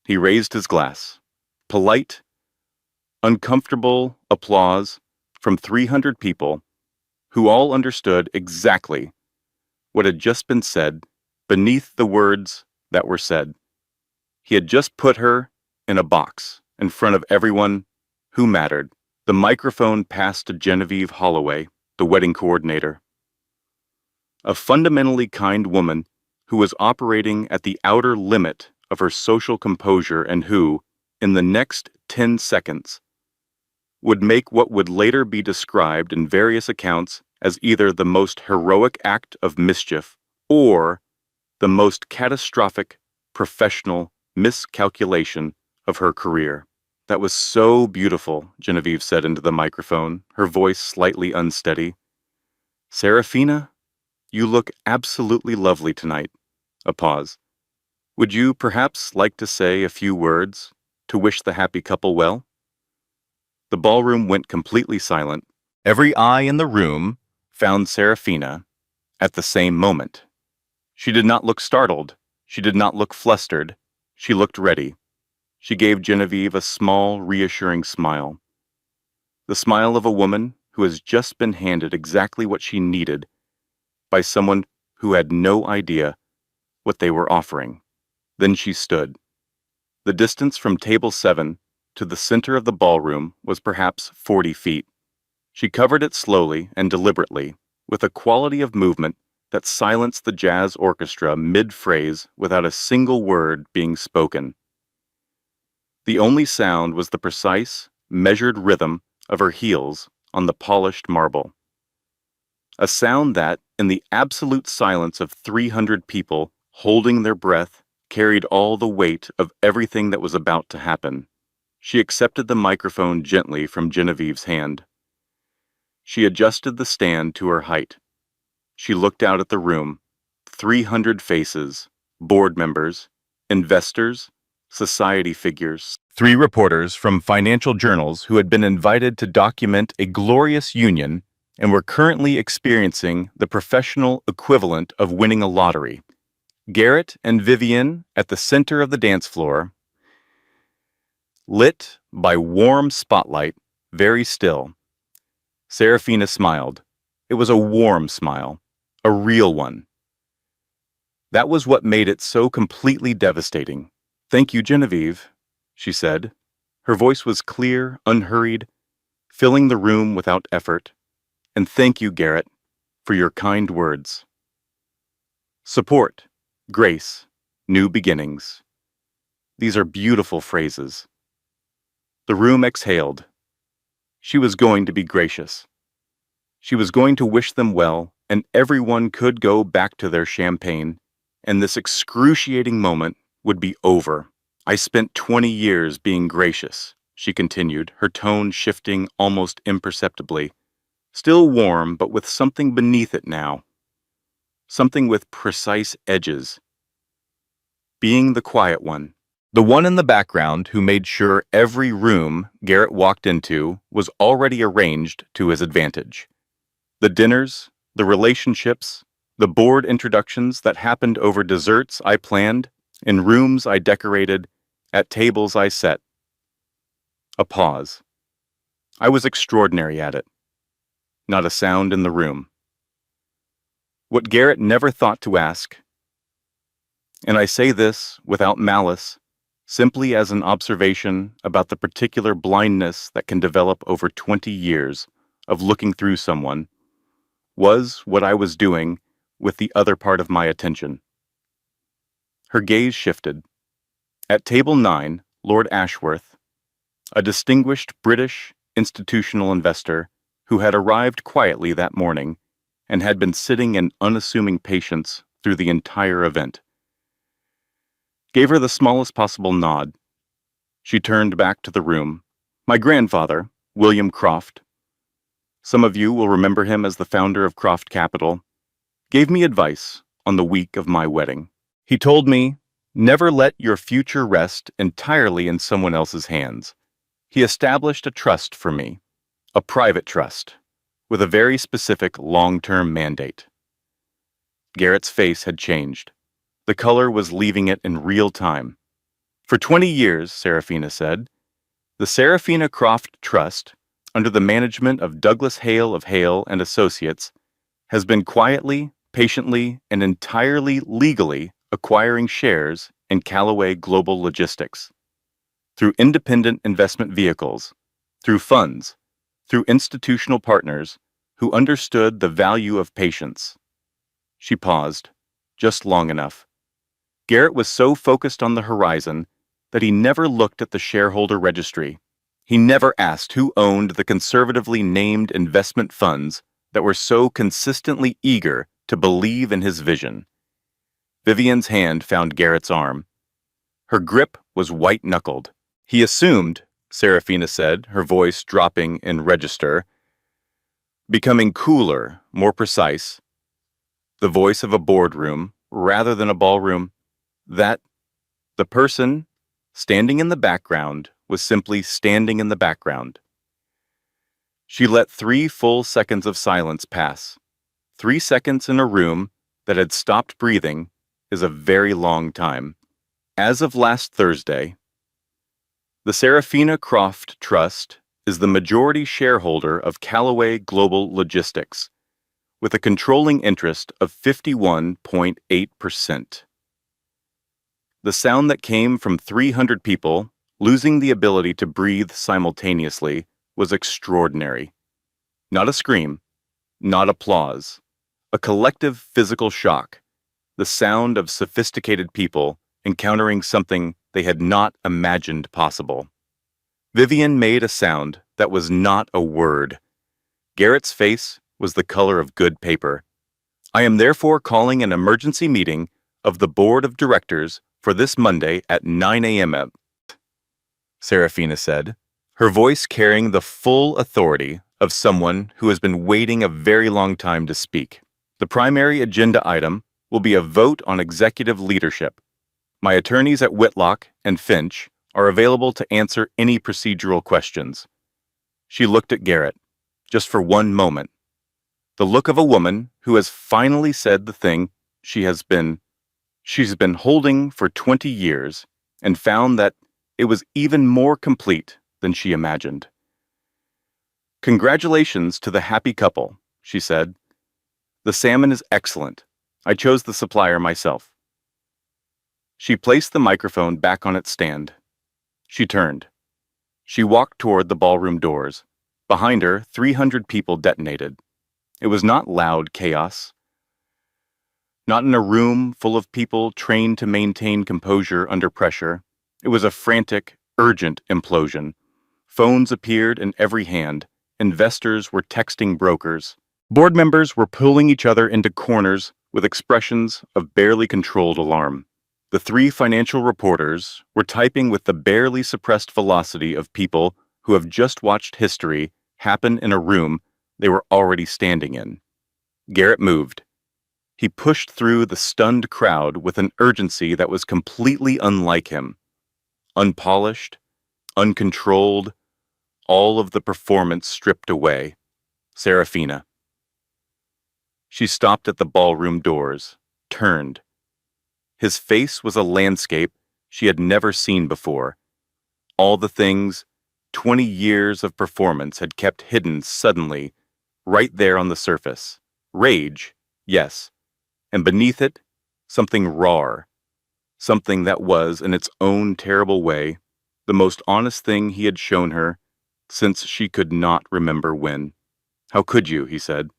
He raised his glass. Polite, uncomfortable applause from 300 people who all understood exactly what had just been said beneath the words that were said. He had just put her in a box in front of everyone who mattered. The microphone passed to Genevieve Holloway, the wedding coordinator. A fundamentally kind woman who was operating at the outer limit of her social composure and who, in the next 10 seconds, would make what would later be described in various accounts as either the most heroic act of mischief or the most catastrophic professional miscalculation of her career. "That was so beautiful," Genevieve said into the microphone, her voice slightly unsteady. "Serafina, you look absolutely lovely tonight." A pause. "Would you perhaps like to say a few words to wish the happy couple well?" The ballroom went completely silent. Every eye in the room found Serafina at the same moment. She did not look startled. She did not look flustered. She looked ready. She gave Genevieve a small, reassuring smile. The smile of a woman who has just been handed exactly what she needed by someone who had no idea what they were offering. Then she stood. The distance from table 7 to the center of the ballroom was perhaps 40 feet. She covered it slowly and deliberately, with a quality of movement that silenced the jazz orchestra mid-phrase without a single word being spoken. The only sound was the precise, measured rhythm of her heels on the polished marble. A sound that, in the absolute silence of 300 people holding their breath, carried all the weight of everything that was about to happen. She accepted the microphone gently from Genevieve's hand. She adjusted the stand to her height. She looked out at the room. 300 faces, board members, investors, society figures. 3 reporters from financial journals who had been invited to document a glorious union and were currently experiencing the professional equivalent of winning a lottery. Garrett and Vivian at the center of the dance floor, lit by warm spotlight, very still. Serafina smiled. It was a warm smile, a real one. That was what made it so completely devastating. "Thank you, Genevieve," she said. Her voice was clear, unhurried, filling the room without effort. "And thank you, Garrett, for your kind words." Support, grace, new beginnings. These are beautiful phrases. The room exhaled. She was going to be gracious. She was going to wish them well, and everyone could go back to their champagne, and this excruciating moment would be over. "I spent 20 years being gracious," she continued, her tone shifting almost imperceptibly. Still warm, but with something beneath it now. Something with precise edges. Being the quiet one. The one in the background who made sure every room Garrett walked into was already arranged to his advantage. The dinners, the relationships, the board introductions that happened over desserts I planned, in rooms I decorated, at tables I set. A pause. I was extraordinary at it. Not a sound in the room. What Garrett never thought to ask, and I say this without malice, simply as an observation about the particular blindness that can develop over 20 years of looking through someone, was what I was doing with the other part of my attention. Her gaze shifted. At table 9, Lord Ashworth, a distinguished British institutional investor who had arrived quietly that morning and had been sitting in unassuming patience through the entire event, gave her the smallest possible nod. She turned back to the room. "My grandfather, William Croft, some of you will remember him as the founder of Croft Capital, gave me advice on the week of my wedding. He told me, never let your future rest entirely in someone else's hands. He established a trust for me, a private trust, with a very specific long-term mandate." Garrett's face had changed. The color was leaving it in real time. "For 20 years, Serafina said, the Serafina Croft Trust, under the management of Douglas Hale of Hale and Associates, has been quietly, patiently, and entirely legally acquiring shares in Callaway Global Logistics. Through independent investment vehicles, through funds, through institutional partners who understood the value of patience." She paused, just long enough. Garrett was so focused on the horizon that he never looked at the shareholder registry. He never asked who owned the conservatively named investment funds that were so consistently eager to believe in his vision. Vivian's hand found Garrett's arm. Her grip was white-knuckled. "He assumed," Serafina said, her voice dropping in register, becoming cooler, more precise, the voice of a boardroom rather than a ballroom, that the person standing in the background was simply standing in the background. She let 3 full seconds of silence pass. 3 seconds in a room that had stopped breathing is a very long time. As of last Thursday, the Serafina Croft Trust is the majority shareholder of Callaway Global Logistics, with a controlling interest of 51.8%. The sound that came from 300 people losing the ability to breathe simultaneously was extraordinary. Not a scream, not applause, a collective physical shock, the sound of sophisticated people encountering something they had not imagined possible. Vivian made a sound that was not a word. Garrett's face was the color of good paper. I am therefore calling an emergency meeting of the Board of Directors for this Monday at 9 a.m. Serafina said, her voice carrying the full authority of someone who has been waiting a very long time to speak. The primary agenda item will be a vote on executive leadership. My attorneys at Whitlock and Finch are available to answer any procedural questions. She looked at Garrett, just for one moment. The look of a woman who has finally said the thing she's been holding for 20 years and found that it was even more complete than she imagined. Congratulations to the happy couple, she said. The salmon is excellent. I chose the supplier myself. She placed the microphone back on its stand. She turned. She walked toward the ballroom doors. Behind her, 300 people detonated. It was not loud chaos. Not in a room full of people trained to maintain composure under pressure. It was a frantic, urgent implosion. Phones appeared in every hand. Investors were texting brokers. Board members were pulling each other into corners with expressions of barely controlled alarm. The three financial reporters were typing with the barely suppressed velocity of people who have just watched history happen in a room they were already standing in. Garrett moved. He pushed through the stunned crowd with an urgency that was completely unlike him. Unpolished, uncontrolled, all of the performance stripped away. Serafina. She stopped at the ballroom doors, turned. His face was a landscape she had never seen before. All the things 20 years of performance had kept hidden suddenly, right there on the surface. Rage, yes, and beneath it, something raw, something that was, in its own terrible way, the most honest thing he had shown her since she could not remember when. How could you, he said.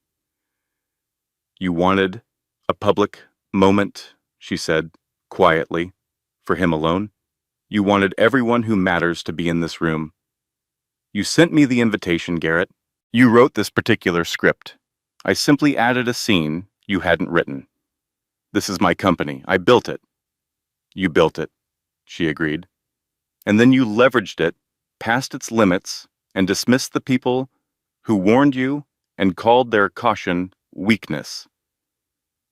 You wanted a public moment, she said, quietly, for him alone. You wanted everyone who matters to be in this room. You sent me the invitation, Garrett. You wrote this particular script. I simply added a scene you hadn't written. This is my company. I built it. You built it, she agreed. And then you leveraged it past its limits and dismissed the people who warned you and called their caution weakness.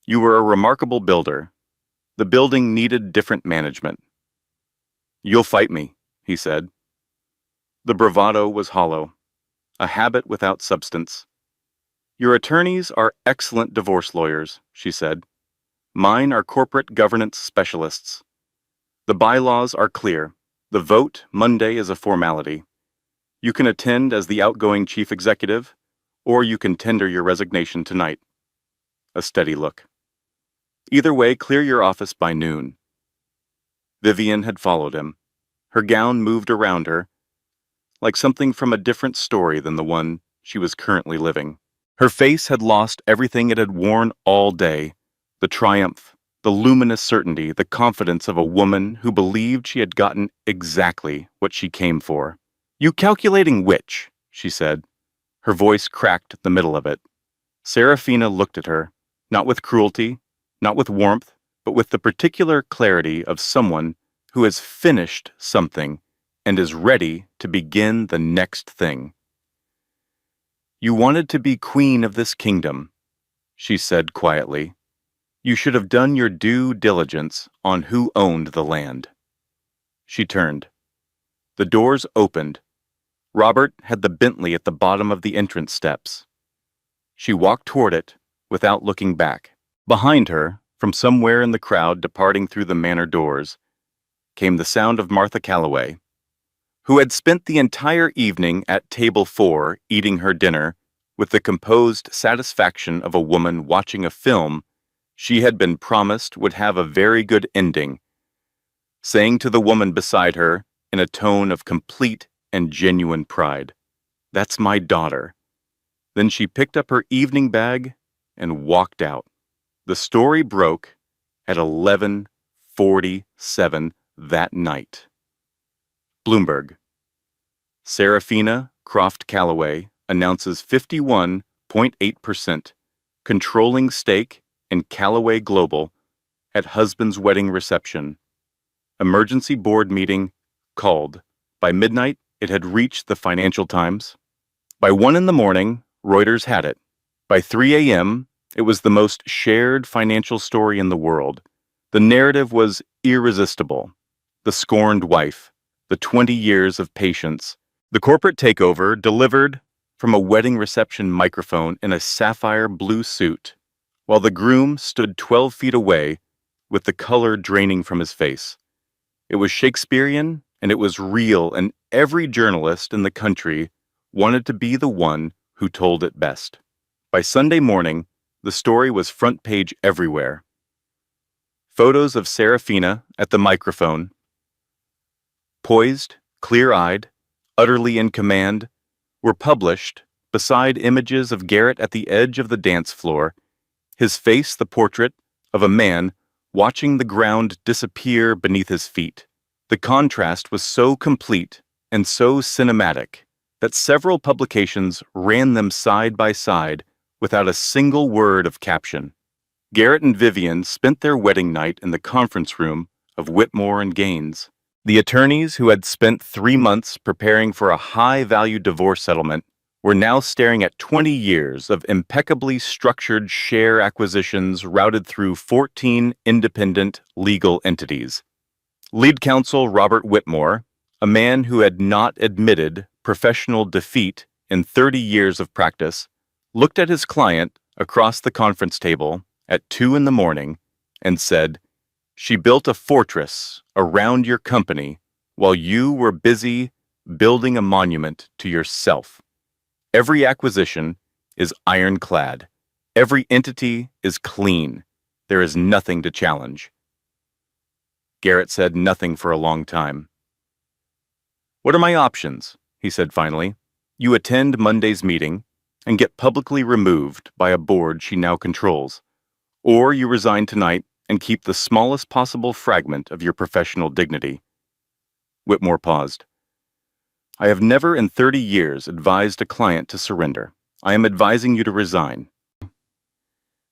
You were a remarkable builder. The building needed different management. You'll fight me, he said. The bravado was hollow, a habit without substance. Your attorneys are excellent divorce lawyers, she said. Mine are corporate governance specialists. The bylaws are clear. The vote Monday is a formality. You can attend as the outgoing chief executive, or you can tender your resignation tonight. A steady look. Either way, clear your office by noon. Vivian had followed him. Her gown moved around her, like something from a different story than the one she was currently living. Her face had lost everything it had worn all day, the triumph, the luminous certainty, the confidence of a woman who believed she had gotten exactly what she came for. You calculating which? She said. Her voice cracked the middle of it. Serafina looked at her, not with cruelty, not with warmth, but with the particular clarity of someone who has finished something and is ready to begin the next thing. You wanted to be queen of this kingdom, she said quietly. You should have done your due diligence on who owned the land. She turned. The doors opened. Robert had the Bentley at the bottom of the entrance steps. She walked toward it without looking back. Behind her, from somewhere in the crowd departing through the manor doors, came the sound of Martha Calloway. who had spent the entire evening at table 4 eating her dinner with the composed satisfaction of a woman watching a film she had been promised would have a very good ending, saying to the woman beside her in a tone of complete and genuine pride, "That's my daughter." Then she picked up her evening bag and walked out. The story broke at 11:47 that night. Bloomberg. Serafina Croft Calloway announces 51.8% controlling stake in Callaway Global at husband's wedding reception. Emergency board meeting called. By midnight, it had reached the Financial Times. By 1 in the morning, Reuters had it. By 3 a.m., it was the most shared financial story in the world. The narrative was irresistible. The scorned wife, the 20 years of patience, the corporate takeover delivered from a wedding reception microphone in a sapphire blue suit, while the groom stood 12 feet away with the color draining from his face. It was Shakespearean and it was real, and every journalist in the country wanted to be the one who told it best. By Sunday morning, the story was front page everywhere. Photos of Serafina at the microphone, poised, clear-eyed, utterly in command, were published beside images of Garrett at the edge of the dance floor, his face the portrait of a man watching the ground disappear beneath his feet. The contrast was so complete and so cinematic that several publications ran them side by side without a single word of caption. Garrett and Vivian spent their wedding night in the conference room of Whitmore and Gaines. The attorneys who had spent 3 months preparing for a high-value divorce settlement were now staring at 20 years of impeccably structured share acquisitions routed through 14 independent legal entities. Lead counsel Robert Whitmore, a man who had not admitted professional defeat in 30 years of practice, looked at his client across the conference table at 2 in the morning and said, "She built a fortress around your company while you were busy building a monument to yourself. Every acquisition is ironclad. Every entity is clean. There is nothing to challenge." Garrett said nothing for a long time. "What are my options?" he said finally. "You attend Monday's meeting and get publicly removed by a board she now controls, or you resign tonight and keep the smallest possible fragment of your professional dignity." Whitmore paused. "I have never in 30 years advised a client to surrender. I am advising you to resign."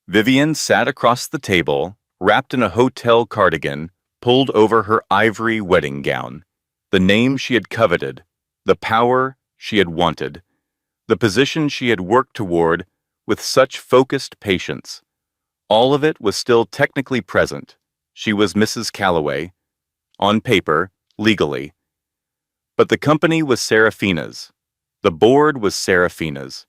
Vivian sat across the table, wrapped in a hotel cardigan, pulled over her ivory wedding gown. The name she had coveted, the power she had wanted, the position she had worked toward with such focused patience. All of it was still technically present. She was Mrs. Calloway, on paper, legally. But the company was Serafina's. The board was Serafina's.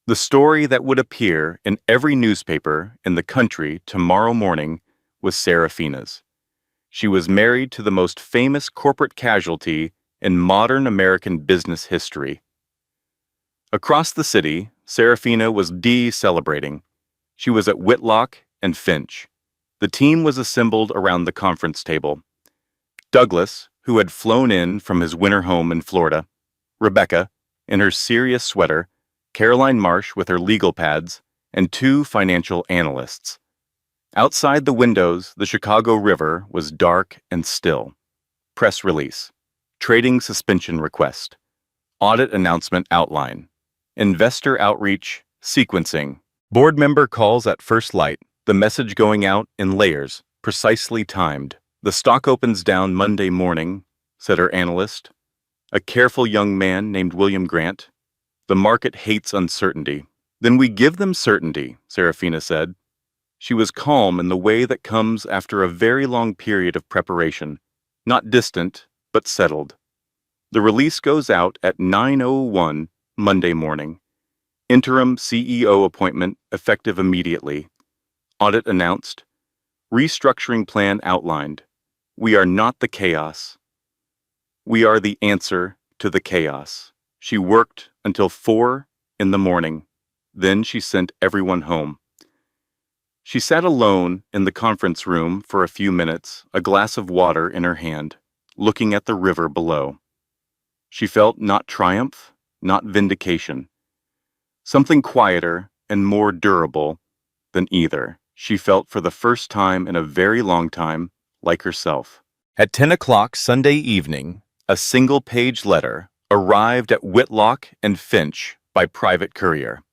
The story that would appear in every newspaper in the country tomorrow morning was Serafina's. She was married to the most famous corporate casualty in modern American business history. Across the city, Serafina was celebrating. She was at Whitlock and Finch. The team was assembled around the conference table. Douglas, who had flown in from his winter home in Florida, Rebecca, in her serious sweater, Caroline Marsh with her legal pads, and 2 financial analysts. Outside the windows, the Chicago River was dark and still. Press release. Trading suspension request. Audit announcement outline. Investor outreach sequencing. Board member calls at first light. The message going out in layers, precisely timed. "The stock opens down Monday morning," said her analyst. "A careful young man named William Grant. The market hates uncertainty." "Then we give them certainty," Serafina said. She was calm in the way that comes after a very long period of preparation, not distant, but settled. The release goes out at 9:01 Monday morning. Interim CEO appointment effective immediately. Audit announced. Restructuring plan outlined. We are not the chaos. We are the answer to the chaos. She worked until 4 in the morning. Then she sent everyone home. She sat alone in the conference room for a few minutes, a glass of water in her hand, looking at the river below. She felt not triumph, not vindication. Something quieter and more durable than either. She felt for the first time in a very long time like herself. At 10 o'clock Sunday evening, a single-page letter arrived at Whitlock and Finch by private courier.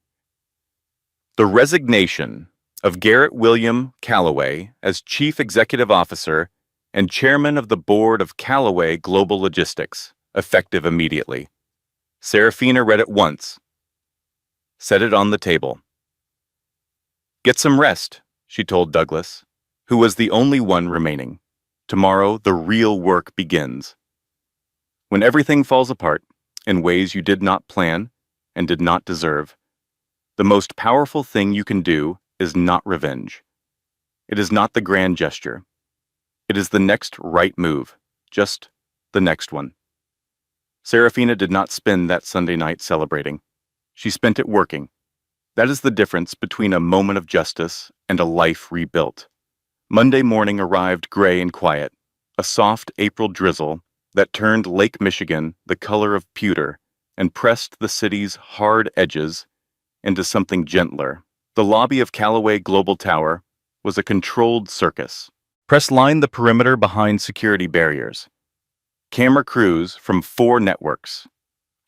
The resignation of Garrett William Calloway as Chief Executive Officer and Chairman of the Board of Calloway Global Logistics, effective immediately. Serafina read it once, set it on the table. Get some rest, she told Douglas, who was the only one remaining. Tomorrow, the real work begins. When everything falls apart in ways you did not plan and did not deserve, the most powerful thing you can do is not revenge. It is not the grand gesture. It is the next right move, just the next one. Serafina did not spend that Sunday night celebrating. She spent it working. That is the difference between a moment of justice and a life rebuilt. Monday morning arrived gray and quiet, a soft April drizzle that turned Lake Michigan the color of pewter and pressed the city's hard edges into something gentler. The lobby of Callaway Global Tower was a controlled circus. Press lined the perimeter behind security barriers. Camera crews from 4 networks.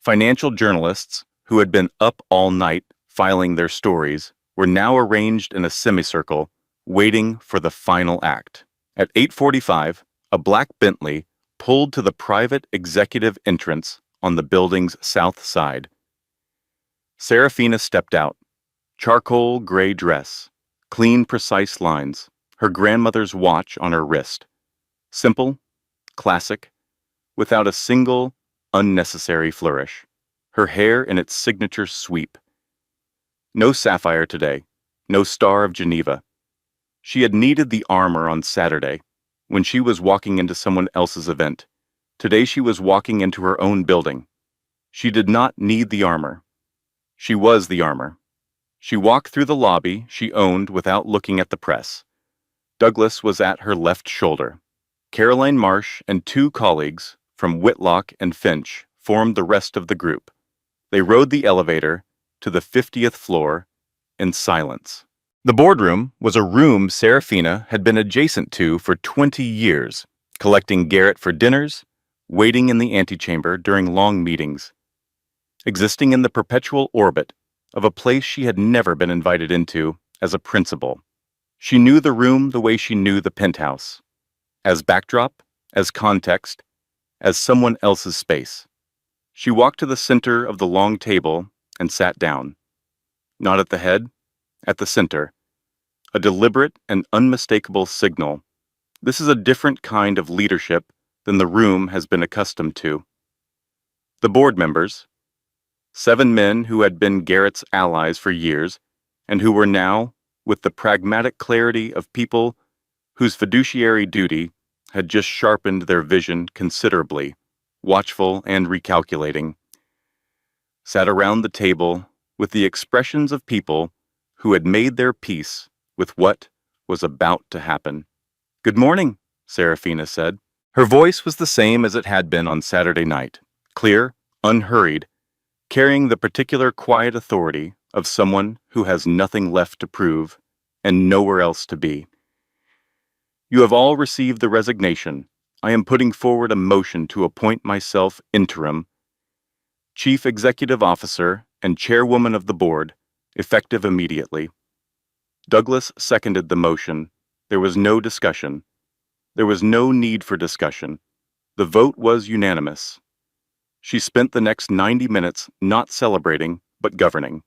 Financial journalists who had been up all night filing their stories were now arranged in a semicircle, waiting for the final act. At 8:45, a black Bentley pulled to the private executive entrance on the building's south side. Serafina stepped out. Charcoal gray dress, clean, precise lines, her grandmother's watch on her wrist. Simple, classic, without a single unnecessary flourish. Her hair in its signature sweep. No sapphire today, no Star of Geneva. She had needed the armor on Saturday, when she was walking into someone else's event. Today she was walking into her own building. She did not need the armor. She was the armor. She walked through the lobby she owned without looking at the press. Douglas was at her left shoulder. Caroline Marsh and 2 colleagues from Whitlock and Finch formed the rest of the group. They rode the elevator to the 50th floor in silence. The boardroom was a room Serafina had been adjacent to for 20 years, collecting Garrett for dinners, waiting in the antechamber during long meetings, existing in the perpetual orbit of a place she had never been invited into as a principal. She knew the room the way she knew the penthouse, as backdrop, as context, as someone else's space. She walked to the center of the long table and sat down. Not at the head, at the center. A deliberate and unmistakable signal. This is a different kind of leadership than the room has been accustomed to. The board members, 7 men who had been Garrett's allies for years, and who were now, with the pragmatic clarity of people whose fiduciary duty had just sharpened their vision considerably, watchful and recalculating, sat around the table with the expressions of people who had made their peace with what was about to happen. "Good morning," Serafina said. Her voice was the same as it had been on Saturday night, clear, unhurried, carrying the particular quiet authority of someone who has nothing left to prove and nowhere else to be. "You have all received the resignation. I am putting forward a motion to appoint myself interim Chief Executive Officer and Chairwoman of the Board, effective immediately." Douglas seconded the motion. There was no discussion. There was no need for discussion. The vote was unanimous. She spent the next 90 minutes not celebrating, but governing.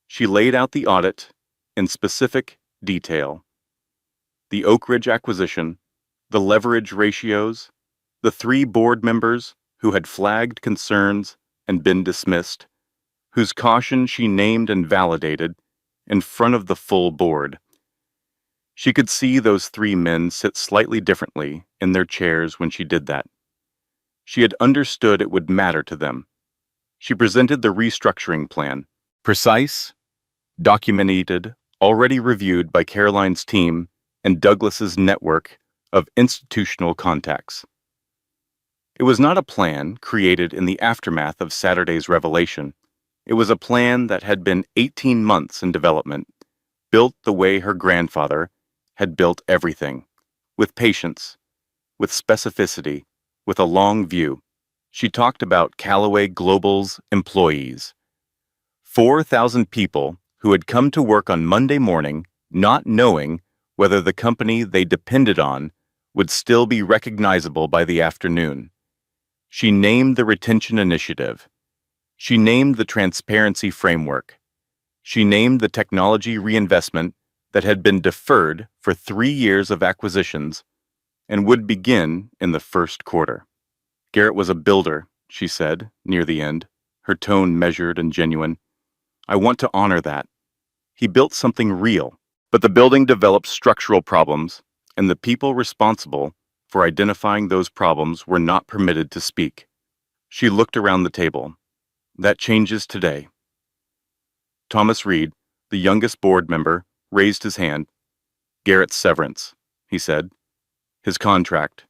She laid out the audit in specific detail. The Oak Ridge acquisition, the leverage ratios, the 3 board members who had flagged concerns and been dismissed, whose caution she named and validated in front of the full board. She could see those 3 men sit slightly differently in their chairs when she did that. She had understood it would matter to them. She presented the restructuring plan, precise, documented, already reviewed by Caroline's team and Douglas's network of institutional contacts. It was not a plan created in the aftermath of Saturday's revelation. It was a plan that had been 18 months in development, built the way her grandfather had built everything, with patience, with specificity, with a long view. She talked about Callaway Global's employees. 4,000 people who had come to work on Monday morning not knowing whether the company they depended on would still be recognizable by the afternoon. She named the retention initiative. She named the transparency framework. She named the technology reinvestment that had been deferred for 3 years of acquisitions and would begin in the first quarter. Garrett was a builder, she said, near the end, her tone measured and genuine. I want to honor that. He built something real, but the building developed structural problems, and the people responsible for identifying those problems were not permitted to speak. She looked around the table. That changes today. Thomas Reed, the youngest board member, raised his hand. Garrett's severance, he said. His contract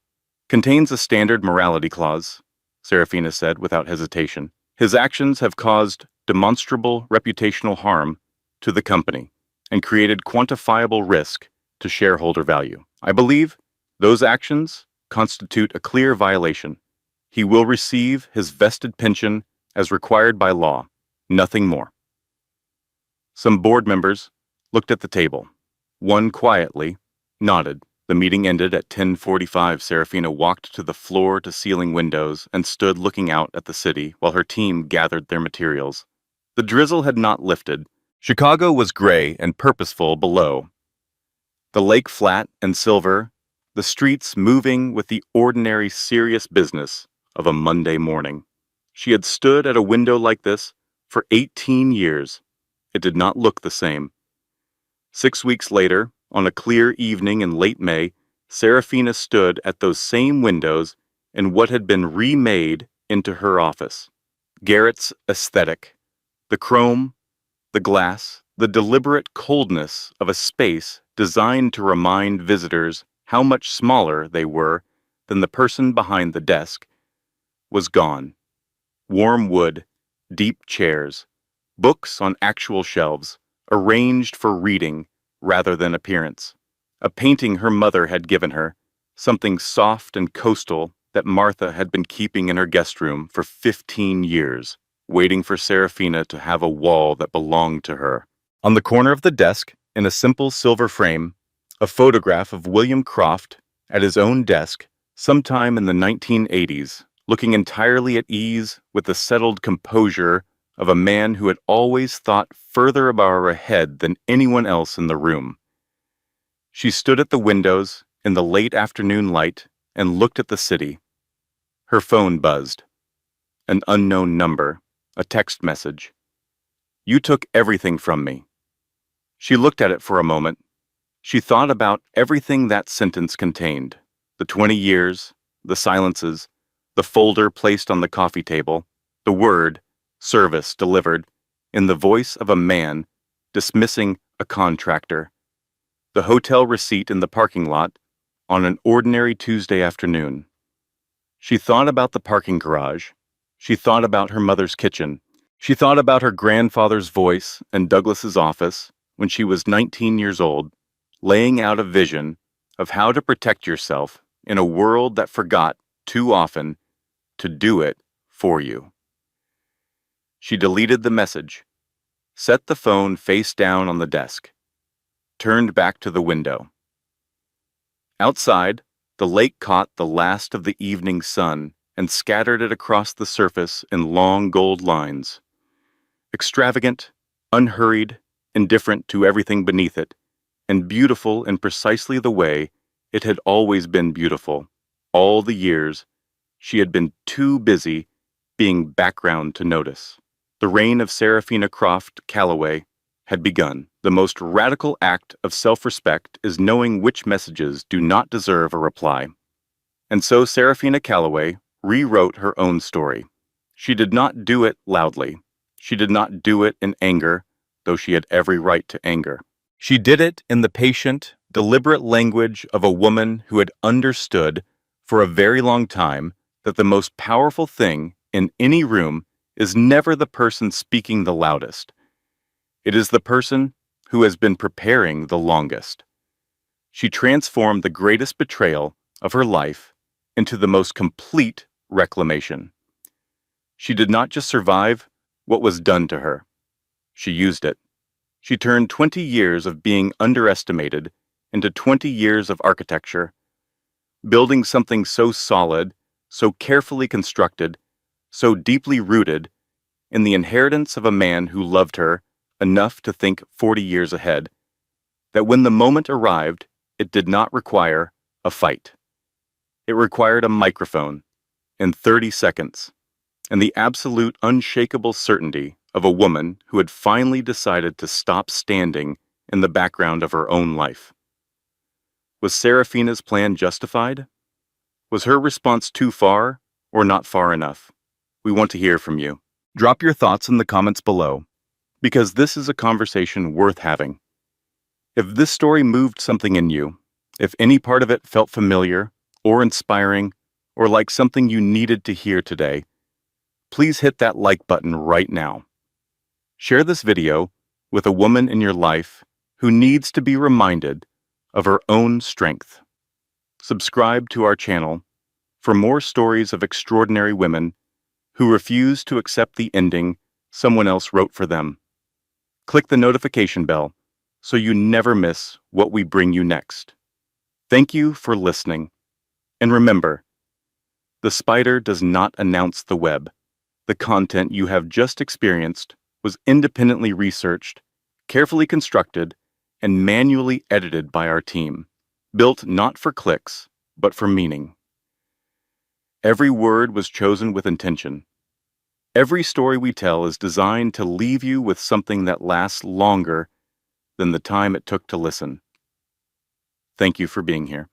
contains a standard morality clause, Serafina said without hesitation. His actions have caused demonstrable reputational harm to the company and created quantifiable risk to shareholder value. I believe those actions constitute a clear violation. He will receive his vested pension as required by law, nothing more. Some board members looked at the table. One quietly nodded. The meeting ended at 10:45. Serafina walked to the floor-to-ceiling windows and stood looking out at the city while her team gathered their materials. The drizzle had not lifted. Chicago was gray and purposeful below. The lake flat and silver, the streets moving with the ordinary serious business of a Monday morning. She had stood at a window like this for 18 years. It did not look the same. 6 weeks later, on a clear evening in late May, Serafina stood at those same windows in what had been remade into her office. Garrett's aesthetic, the chrome, the glass, the deliberate coldness of a space designed to remind visitors how much smaller they were than the person behind the desk, was gone. Warm wood, deep chairs, books on actual shelves, arranged for reading rather than appearance. A painting her mother had given her, something soft and coastal that Martha had been keeping in her guest room for 15 years, waiting for Serafina to have a wall that belonged to her. On the corner of the desk, in a simple silver frame, a photograph of William Croft at his own desk sometime in the 1980s, looking entirely at ease with the settled composure of a man who had always thought further about ahead than anyone else in the room. She stood at the windows in the late afternoon light and looked at the city. Her phone buzzed. An unknown number, a text message. You took everything from me. She looked at it for a moment. She thought about everything that sentence contained. The 20 years, the silences, the folder placed on the coffee table, the word, service delivered, in the voice of a man dismissing a contractor, the hotel receipt in the parking lot on an ordinary Tuesday afternoon. She thought about the parking garage. She thought about her mother's kitchen. She thought about her grandfather's voice in Douglas's office when she was 19 years old, laying out a vision of how to protect yourself in a world that forgot too often to do it for you. She deleted the message, set the phone face down on the desk, turned back to the window. Outside, the lake caught the last of the evening sun and scattered it across the surface in long gold lines. Extravagant, unhurried, indifferent to everything beneath it, and beautiful in precisely the way it had always been beautiful. All the years, she had been too busy being background to notice. The reign of Serafina Croft Callaway had begun. The most radical act of self-respect is knowing which messages do not deserve a reply. And so Serafina Callaway rewrote her own story. She did not do it loudly. She did not do it in anger, though she had every right to anger. She did it in the patient, deliberate language of a woman who had understood for a very long time that the most powerful thing in any room is never the person speaking the loudest. It is the person who has been preparing the longest. She transformed the greatest betrayal of her life into the most complete reclamation. She did not just survive what was done to her. She used it. She turned 20 years of being underestimated into 20 years of architecture, building something so solid, so carefully constructed, so deeply rooted in the inheritance of a man who loved her enough to think 40 years ahead, that when the moment arrived, it did not require a fight. It required a microphone in 30 seconds and the absolute unshakable certainty of a woman who had finally decided to stop standing in the background of her own life. Was Serafina's plan justified? Was her response too far or not far enough? We want to hear from you. Drop your thoughts in the comments below, because this is a conversation worth having. If this story moved something in you, if any part of it felt familiar or inspiring or like something you needed to hear today, please hit that like button right now. Share this video with a woman in your life who needs to be reminded of her own strength. Subscribe to our channel for more stories of extraordinary women who refuse to accept the ending someone else wrote for them. Click the notification bell so you never miss what we bring you next. Thank you for listening. And remember, the spider does not announce the web. The content you have just experienced was independently researched, carefully constructed, and manually edited by our team, built not for clicks, but for meaning. Every word was chosen with intention. Every story we tell is designed to leave you with something that lasts longer than the time it took to listen. Thank you for being here.